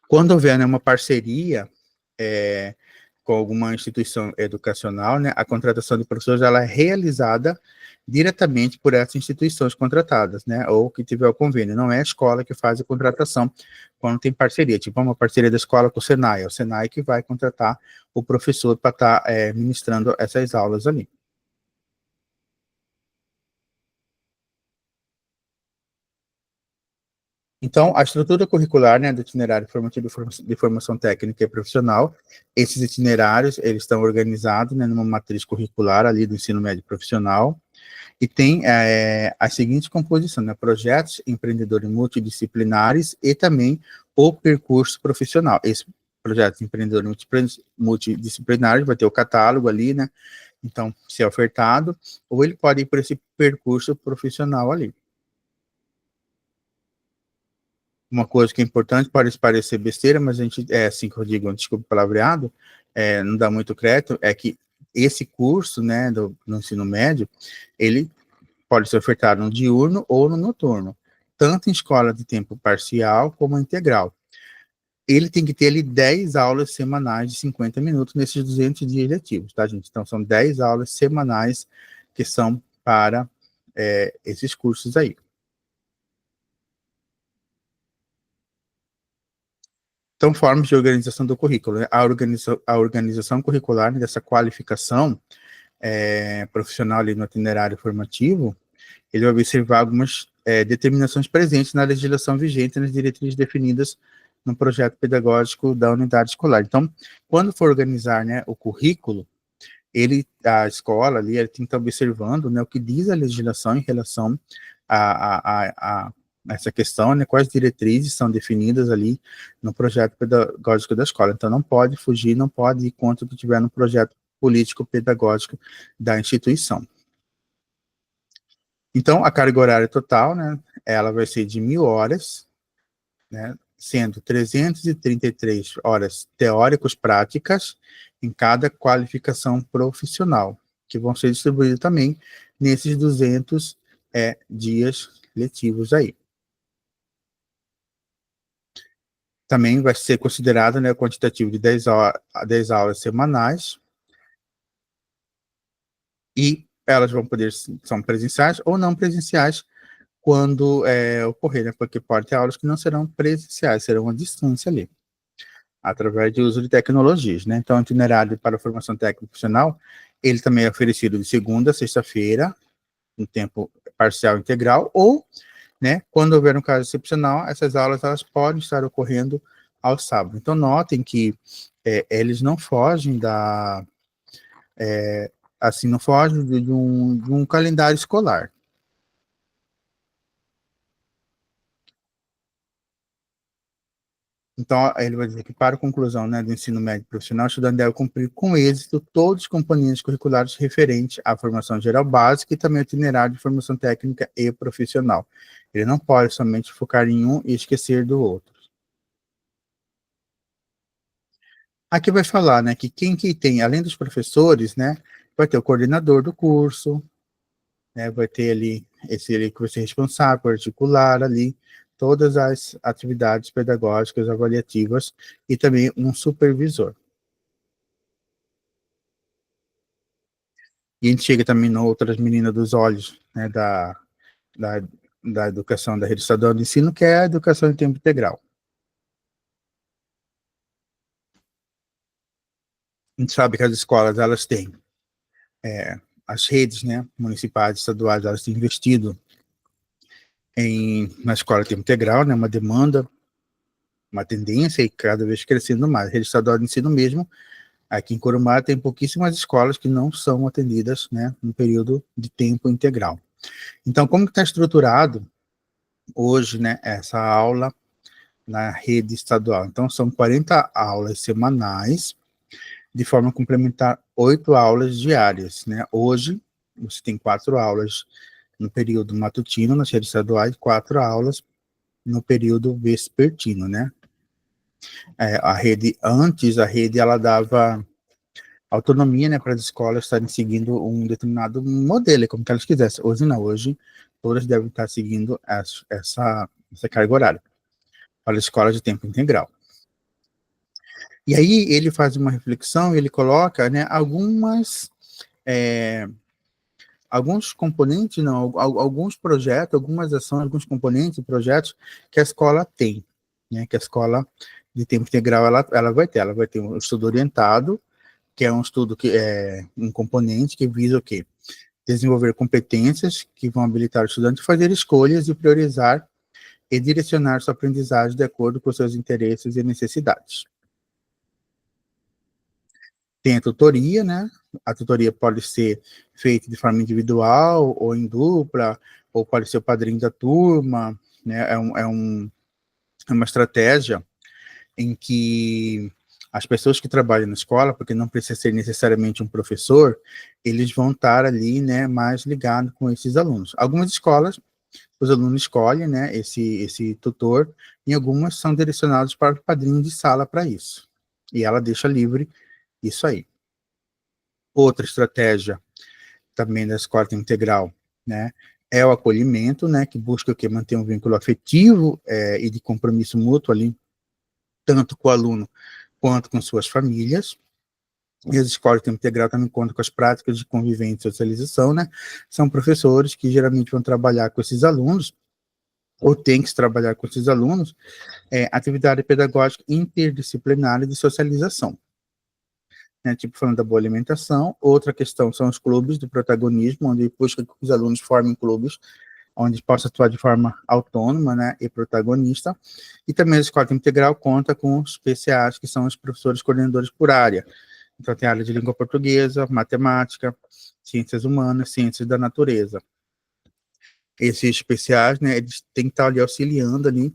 Quando houver, né, uma parceria com alguma instituição educacional, né, a contratação de professores ela é realizada diretamente por essas instituições contratadas, né, ou que tiver o convênio. Não é a escola que faz a contratação quando tem parceria, tipo uma parceria da escola com o Senai, é o Senai que vai contratar o professor para estar ministrando essas aulas ali. Então, a estrutura curricular, né, do itinerário formativo de formação técnica e profissional, esses itinerários, eles estão organizados, né, numa matriz curricular ali do ensino médio profissional, e tem a seguinte composição, né, projetos empreendedores multidisciplinares e também o percurso profissional. Esse projeto empreendedor multidisciplinares vai ter o catálogo ali, né, então, se é ofertado, ou ele pode ir por esse percurso profissional ali. Uma coisa que é importante, pode parecer besteira, mas a gente, assim que eu digo, desculpa o palavreado, não dá muito crédito, é que esse curso, né, no ensino médio, ele pode ser ofertado no diurno ou no noturno, tanto em escola de tempo parcial como integral. Ele tem que ter ali 10 aulas semanais de 50 minutos nesses 200 dias letivos, tá, gente? Então, são 10 aulas semanais que são para esses cursos aí. Então, formas de organização do currículo, né? A organização curricular, né, dessa qualificação profissional ali no itinerário formativo, ele vai observar algumas determinações presentes na legislação vigente nas diretrizes definidas no projeto pedagógico da unidade escolar. Então, quando for organizar, né, o currículo, a escola ali, ele tem que estar observando, né, o que diz a legislação em relação a essa questão, né, quais diretrizes são definidas ali no projeto pedagógico da escola. Então, não pode fugir, não pode ir contra o que tiver no projeto político-pedagógico da instituição. Então, a carga horária total, né, ela vai ser de 1.000 horas, né, sendo 333 horas teóricos práticas em cada qualificação profissional, que vão ser distribuídos também nesses 200 dias letivos aí. Também vai ser considerado, né, o quantitativo de 10 aulas semanais, e elas vão poder, são presenciais ou não presenciais, quando ocorrer, né, porque pode ter aulas que não serão presenciais, serão à distância ali, através de uso de tecnologias, né? Então, o itinerário para a formação técnica profissional, ele também é oferecido de segunda a sexta-feira, em tempo parcial integral, ou, né, quando houver um caso excepcional, essas aulas elas podem estar ocorrendo ao sábado. Então, notem que eles não fogem assim, não fogem de um calendário escolar. Então, ele vai dizer que, para a conclusão, né, do ensino médio profissional, o estudante deve cumprir com êxito todos os componentes curriculares referentes à formação geral básica e também ao itinerário de formação técnica e profissional. Ele não pode somente focar em um e esquecer do outro. Aqui vai falar, né, que quem que tem, além dos professores, né, vai ter o coordenador do curso, né, vai ter ali esse ali que vai ser responsável por articular ali todas as atividades pedagógicas avaliativas e também um supervisor. E a gente chega também no outras meninas dos olhos, né, da, da educação da rede estadual de ensino, que é a educação em tempo integral. A gente sabe que as escolas, elas têm, as redes, né, municipais, estaduais, elas têm investido na escola em tempo integral, né, uma demanda, uma tendência e cada vez crescendo mais. A rede estadual de ensino mesmo, aqui em Corumbá, tem pouquíssimas escolas que não são atendidas, né, no período de tempo integral. Então, como está estruturado hoje, né, essa aula na rede estadual? Então, são 40 aulas semanais, de forma complementar 8 aulas diárias, né? Hoje, você tem 4 aulas no período matutino, nas redes estaduais, 4 aulas no período vespertino, né? A rede, ela dava autonomia, né, para as escolas estarem seguindo um determinado modelo, como que elas quisessem. Hoje não, hoje todas devem estar seguindo essa carga horária para as escolas de tempo integral. E aí ele faz uma reflexão, ele coloca, né, alguns componentes, não, alguns projetos, algumas ações, alguns componentes e projetos que a escola tem, né, que a escola de tempo integral ela vai ter um estudo orientado, que é um estudo que é um componente que visa o quê? Desenvolver competências que vão habilitar o estudante a fazer escolhas e priorizar e direcionar sua aprendizagem de acordo com seus interesses e necessidades. Tem a tutoria, né? A tutoria pode ser feita de forma individual ou em dupla, ou pode ser o padrinho da turma, né? É uma estratégia em que as pessoas que trabalham na escola, porque não precisa ser necessariamente um professor, eles vão estar ali, né, mais ligados com esses alunos. Algumas escolas, os alunos escolhem, né, esse tutor, e algumas são direcionados para o padrinho de sala para isso. E ela deixa livre isso aí. Outra estratégia também da escola integral, né, é o acolhimento, né, que busca o quê? Manter um vínculo afetivo e de compromisso mútuo ali, tanto com o aluno quanto com suas famílias. E as escolas de tempo integral também contam com as práticas de convivência e socialização, né? São professores que geralmente vão trabalhar com esses alunos, ou tem que trabalhar com esses alunos, atividade pedagógica interdisciplinar e de socialização. Né? Tipo, falando da boa alimentação. Outra questão são os clubes do protagonismo, onde busca que os alunos formem clubes, onde possa atuar de forma autônoma, né, e protagonista. E também a escola integral conta com os PCAs, que são os professores coordenadores por área. Então, tem a área de língua portuguesa, matemática, ciências humanas, ciências da natureza. Esses especiais, né, eles têm que estar ali auxiliando ali,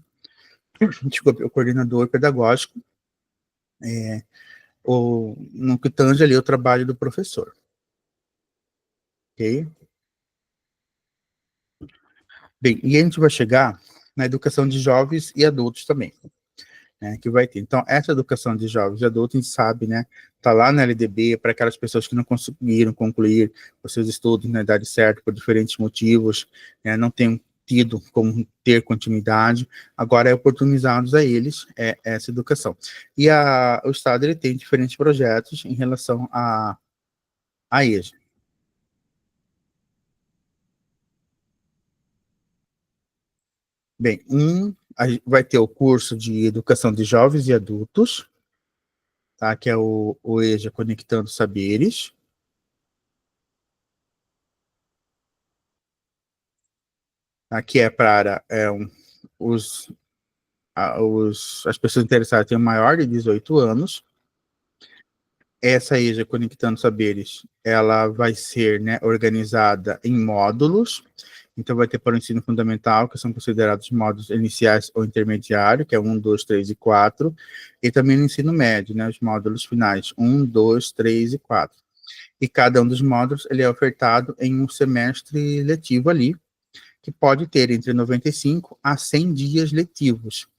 desculpa, o coordenador pedagógico, ou no que tange ali o trabalho do professor. Ok? Bem, e a gente vai chegar na educação de jovens e adultos também, né, que vai ter. Então, essa educação de jovens e adultos, a gente sabe, né, tá lá na LDB para aquelas pessoas que não conseguiram concluir os seus estudos na idade certa por diferentes motivos, né, não tenham tido como ter continuidade, agora é oportunizados a eles essa educação. E o Estado, ele tem diferentes projetos em relação a EJA. Bem, vai ter o curso de educação de jovens e adultos, tá? Que é o EJA Conectando Saberes. Aqui é para as pessoas interessadas têm maior de 18 anos. Essa EJA Conectando Saberes, ela vai ser, né, organizada em módulos. Então, vai ter para o ensino fundamental, que são considerados módulos iniciais ou intermediário, que é 1, 2, 3 e 4, e também no ensino médio, né, os módulos finais, 1, 2, 3 e 4. E cada um dos módulos, ele é ofertado em um semestre letivo ali, que pode ter entre 95 a 100 dias letivos,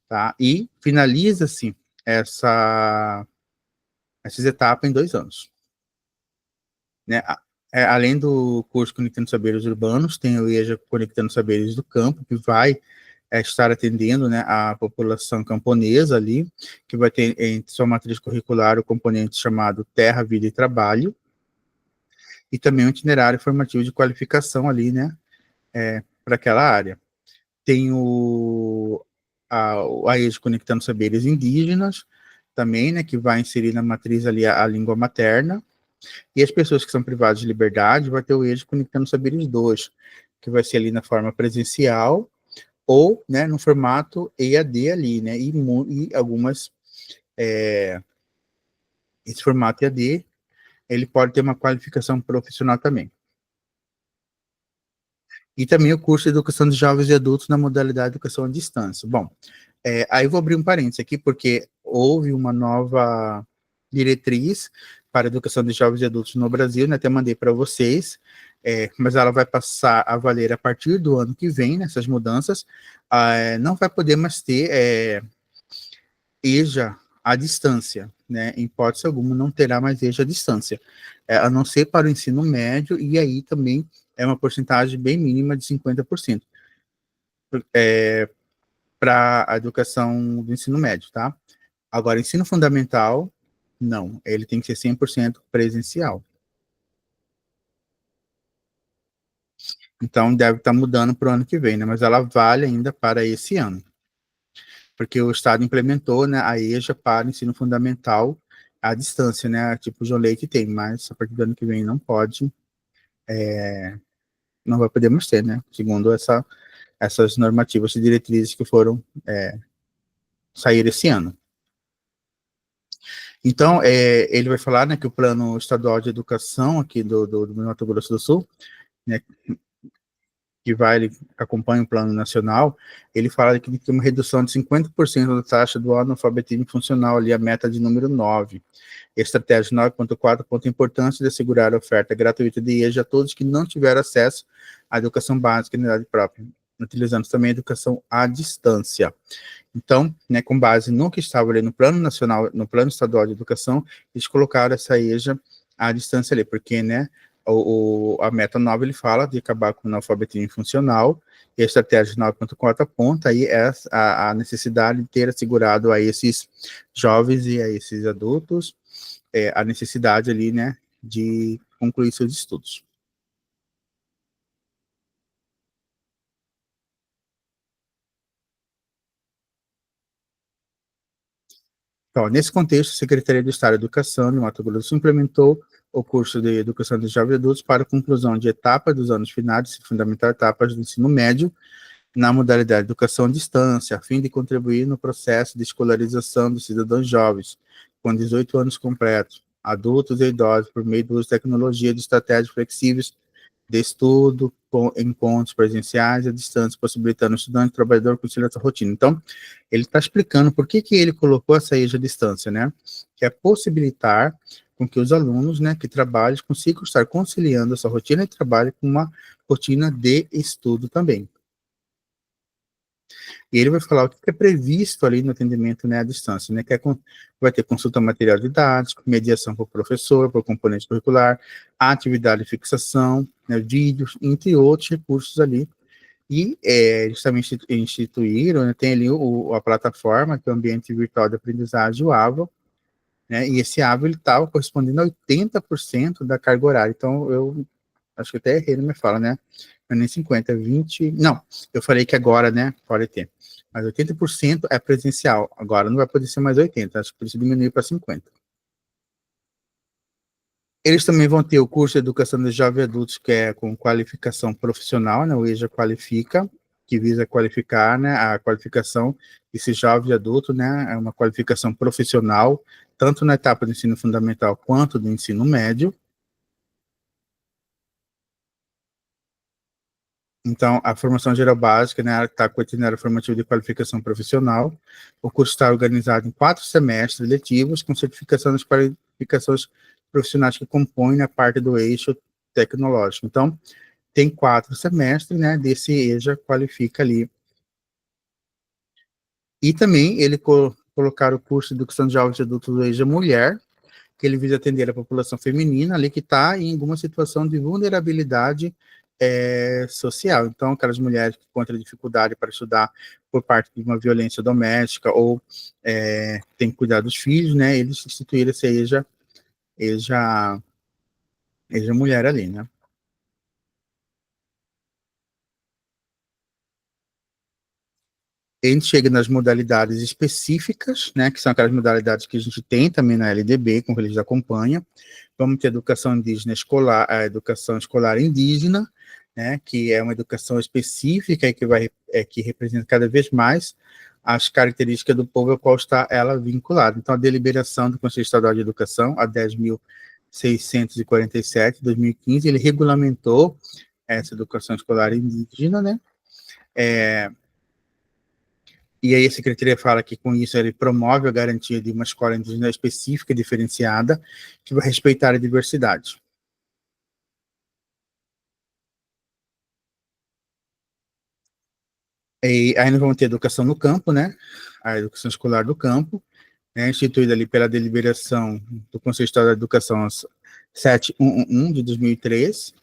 tá? E finaliza-se essas etapas em 2 anos. Né? Além do curso Conectando Saberes Urbanos, tem o EJA Conectando Saberes do Campo, que vai estar atendendo, né, a população camponesa ali, que vai ter em sua matriz curricular o componente chamado Terra, Vida e Trabalho, e também um itinerário formativo de qualificação ali, né, para aquela área. Tem a EJA Conectando Saberes Indígenas, também, né, que vai inserir na matriz ali a língua materna, e as pessoas que são privadas de liberdade vai ter o EJA Conectando Saberes 2, que vai ser ali na forma presencial, ou, né, no formato EAD ali, né, e algumas, esse formato EAD, ele pode ter uma qualificação profissional também. E também o curso de Educação de Jovens e Adultos na modalidade de Educação à Distância. Bom, aí eu vou abrir um parênteses aqui, porque houve uma nova diretriz para a educação de jovens e adultos no Brasil, né, até mandei para vocês, mas ela vai passar a valer a partir do ano que vem, nessas mudanças, não vai poder mais ter EJA à distância, né, em hipótese alguma não terá mais EJA à distância, a não ser para o ensino médio, e aí também é uma porcentagem bem mínima de 50%, para a educação do ensino médio, tá? Agora, ensino fundamental, não, ele tem que ser 100% presencial. Então, deve estar mudando para o ano que vem, né? Mas ela vale ainda para esse ano. Porque o Estado implementou, né, a EJA para ensino fundamental à distância, né? Tipo o João Leite tem, mas a partir do ano que vem não pode, não vai poder mais ter, né? Segundo essas normativas e diretrizes que foram sair esse ano. Então, ele vai falar, né, que o Plano Estadual de Educação aqui do Mato Grosso do Sul, né, ele acompanha o Plano Nacional, ele fala que tem uma redução de 50% da taxa do analfabetismo funcional, ali a meta de número 9. Estratégia 9.4, ponto importância de assegurar a oferta gratuita de EJA a todos que não tiveram acesso à educação básica em idade própria, utilizando também a educação à distância. Então, né, com base no que estava ali no Plano Nacional, no Plano Estadual de Educação, eles colocaram essa EJA à distância ali, porque, né, a meta 9, ele fala de acabar com o analfabetismo funcional, e a estratégia 9.4 aponta aí a necessidade de ter assegurado a esses jovens e a esses adultos a necessidade ali, né, de concluir seus estudos. Então, nesse contexto, a Secretaria do Estado de Educação de Mato Grosso implementou o curso de Educação de Jovens e Adultos para a conclusão de etapas dos anos finais, de fundamental etapas do ensino médio, na modalidade de educação à distância, a fim de contribuir no processo de escolarização dos cidadãos jovens, com 18 anos completos, adultos e idosos, por meio do uso de tecnologia de estratégias flexíveis de estudo, com encontros presenciais à distância, possibilitando o estudante e o trabalhador conciliar essa rotina. Então, ele está explicando por que ele colocou essa EJA à distância, né? Que é possibilitar com que os alunos, né, que trabalham, consigam estar conciliando essa rotina de trabalho com uma rotina de estudo também. E ele vai falar o que é previsto ali no atendimento, né, à distância, né, que vai ter consulta material didático, mediação por professor, por componente curricular, atividade de fixação, né, vídeos, entre outros recursos ali. E eles também instituíram, né, tem ali a plataforma, que é o Ambiente Virtual de Aprendizagem, o AVA, né, e esse AVA ele estava correspondendo a 80% da carga horária. Então, eu acho que até errei na minha fala, né? Não é nem 50, é 20. Não, eu falei que agora, né? Pode ter. Mas 80% é presencial. Agora não vai poder ser mais 80%. Acho que precisa diminuir para 50%. Eles também vão ter o curso de Educação de Jovens Adultos, que é com qualificação profissional, né? O EJA Qualifica, que visa qualificar, né? A qualificação desse jovem adulto, né? É uma qualificação profissional, tanto na etapa do ensino fundamental quanto do ensino médio. Então, a formação geral básica, né, está com o itinerário formativo de qualificação profissional. O curso está organizado em 4 semestres letivos, com certificação das qualificações profissionais que compõem a parte do eixo tecnológico. Então, tem 4 semestres, né, desse EJA qualifica ali. E também ele colocar o curso de Educação de Jovens e Adultos do EJA Mulher, que ele visa atender a população feminina ali que está em alguma situação de vulnerabilidade social. Então, aquelas mulheres que encontram dificuldade para estudar por parte de uma violência doméstica ou tem que cuidar dos filhos, né? Eles instituíram esse EJA mulher ali, né? A gente chega nas modalidades específicas, né, que são aquelas modalidades que a gente tem também na LDB, com que eles acompanham. Vamos ter educação indígena escolar, a educação escolar indígena, né, que é uma educação específica e que representa cada vez mais as características do povo ao qual está ela vinculada. Então, a deliberação do Conselho Estadual de Educação, a 10.647, de 2015, ele regulamentou essa educação escolar indígena, né, e aí a Secretaria fala que com isso ele promove a garantia de uma escola indígena específica e diferenciada que vai respeitar a diversidade. E aí nós vamos ter educação no campo, né? A educação escolar do campo, né? Instituída ali pela deliberação do Conselho Estadual de Educação 7111 de 2003,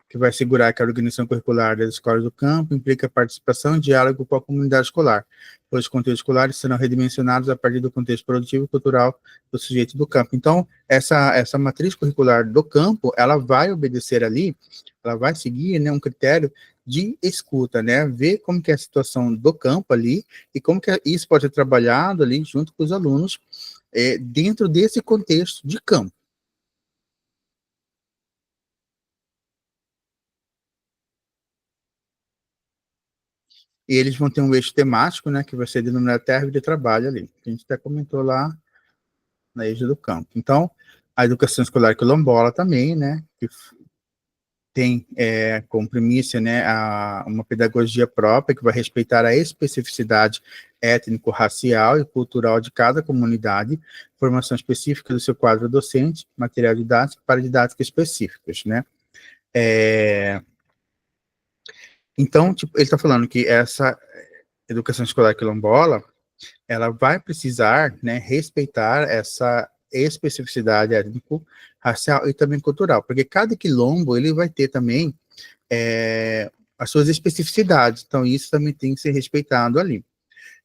que vai assegurar que a organização curricular das escolas do campo implica participação e diálogo com a comunidade escolar, pois os conteúdos escolares serão redimensionados a partir do contexto produtivo e cultural do sujeito do campo. Então, essa matriz curricular do campo, ela vai obedecer ali, ela vai seguir, né, um critério de escuta, né, ver como que é a situação do campo ali e como que isso pode ser trabalhado ali junto com os alunos dentro desse contexto de campo. E eles vão ter um eixo temático, né, que vai ser denominado Terra de Trabalho ali, que a gente até comentou lá na Ilha do Campo. Então, a educação escolar quilombola também, né, que tem como premissa, né, uma pedagogia própria que vai respeitar a especificidade étnico-racial e cultural de cada comunidade, formação específica do seu quadro docente, material didático para didáticas específicas, né. Então, tipo, ele está falando que essa educação escolar quilombola, ela vai precisar, né, respeitar essa especificidade étnico-racial e também cultural, porque cada quilombo ele vai ter também as suas especificidades, então isso também tem que ser respeitado ali.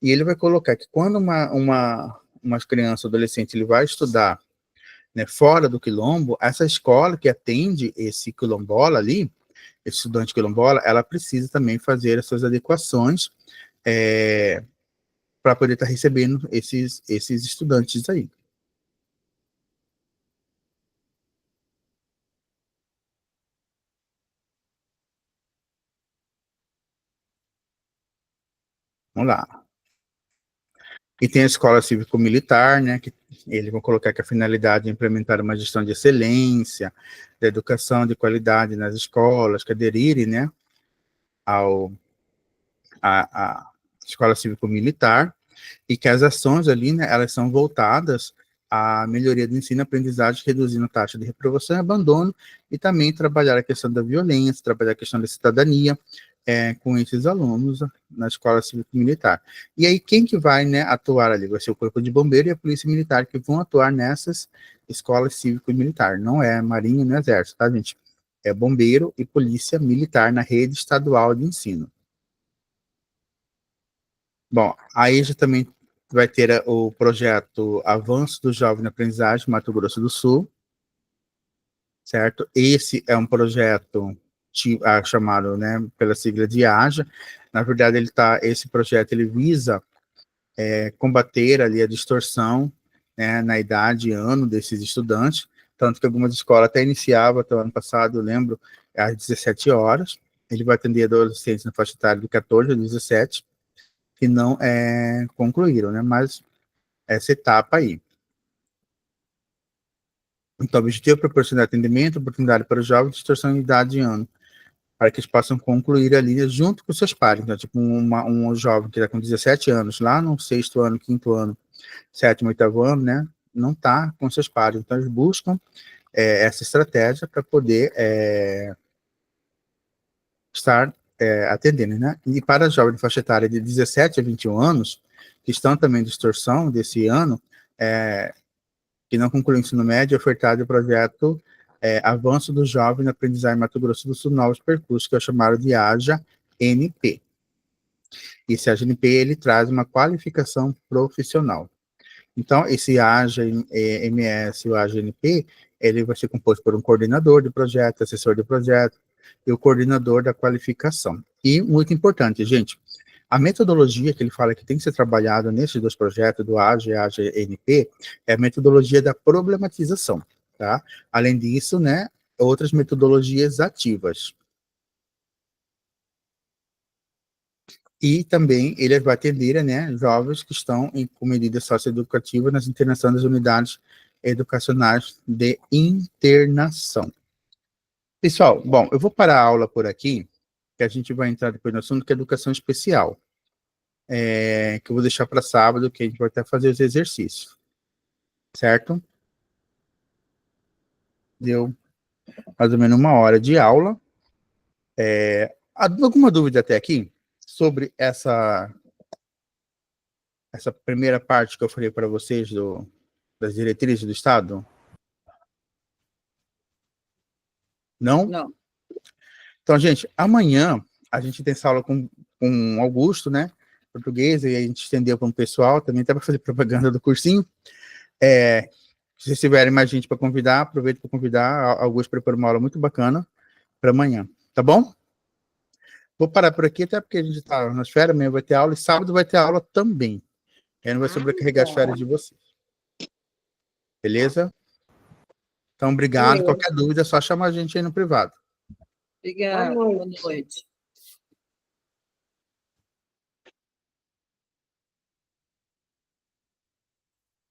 E ele vai colocar que quando uma criança ou adolescente ele vai estudar, né, fora do quilombo, essa escola que atende esse quilombola ali, esse estudante quilombola, ela precisa também fazer as suas adequações para poder estar recebendo esses estudantes aí. Vamos lá. E tem a escola cívico-militar, né, que eles vão colocar que a finalidade é implementar uma gestão de excelência, da educação de qualidade nas escolas, que aderirem, né, à escola cívico-militar, e que as ações ali, né, elas são voltadas a melhoria do ensino e aprendizagem, reduzindo a taxa de reprovação e abandono, e também trabalhar a questão da violência, trabalhar a questão da cidadania com esses alunos na escola cívico-militar. E aí, quem que vai, né, atuar ali? Vai ser o Corpo de Bombeiro e a Polícia Militar que vão atuar nessas escolas cívico-militar. Não é Marinha nem Exército, tá, gente? É Bombeiro e Polícia Militar na rede estadual de ensino. Bom, aí já também vai ter o projeto Avanço do Jovem na Aprendizagem, Mato Grosso do Sul, certo? Esse é um projeto chamado, né, pela sigla de AJA. Na verdade, esse projeto ele visa combater ali a distorção, né, na idade e ano desses estudantes, tanto que algumas escolas até iniciavam, até o ano passado, eu lembro, às 17 horas. Ele vai atender adolescentes na faixa etária de 14 a 17, que não concluíram, né, mas essa etapa aí. Então, o objetivo é proporcionar atendimento, oportunidade para os jovens de distorção de idade e ano, para que eles possam concluir ali junto com seus pares. Então, tipo, um jovem que está com 17 anos, lá no 6º ano, 5º ano, 7º, 8º ano, né, não está com seus pares. Então, eles buscam essa estratégia para poder estar atendendo, né? E para jovens de faixa etária de 17 a 21 anos, que estão também em distorção desse ano, que não concluiu o ensino médio, é ofertado o projeto Avanço do Jovem na Aprendizagem Mato Grosso do Sul, Novos Percursos, que é chamado de AJA-NP. Esse AJA-NP, ele traz uma qualificação profissional. Então, esse AJA-MS e o AJA-NP, ele vai ser composto por um coordenador de projeto, assessor de projeto, e o coordenador da qualificação. E, muito importante, gente, a metodologia que ele fala que tem que ser trabalhada nesses dois projetos, do AJA e AJA-NP, é a metodologia da problematização, tá? Além disso, né, outras metodologias ativas. E também ele vai atender, né, jovens que estão com medidas socioeducativas nas internações das unidades educacionais de internação. Pessoal, bom, eu vou parar a aula por aqui, que a gente vai entrar depois no assunto que é educação especial, que eu vou deixar para sábado, que a gente vai até fazer os exercícios, certo? Deu mais ou menos 1 hora de aula. Alguma dúvida até aqui sobre essa primeira parte que eu falei para vocês das diretrizes do Estado? Não? Não. Então, gente, amanhã a gente tem essa aula com Augusto, né? Português, e a gente estendeu para um pessoal, também até para fazer propaganda do cursinho. Se vocês tiverem mais gente para convidar, aproveita para convidar. Augusto preparou uma aula muito bacana para amanhã, tá bom? Vou parar por aqui, até porque a gente está nas férias, amanhã vai ter aula, e sábado vai ter aula também. Aí não vai sobrecarregar as férias de vocês. Beleza? Então, obrigado. Qualquer dúvida, é só chamar a gente aí no privado. Obrigada. Boa noite.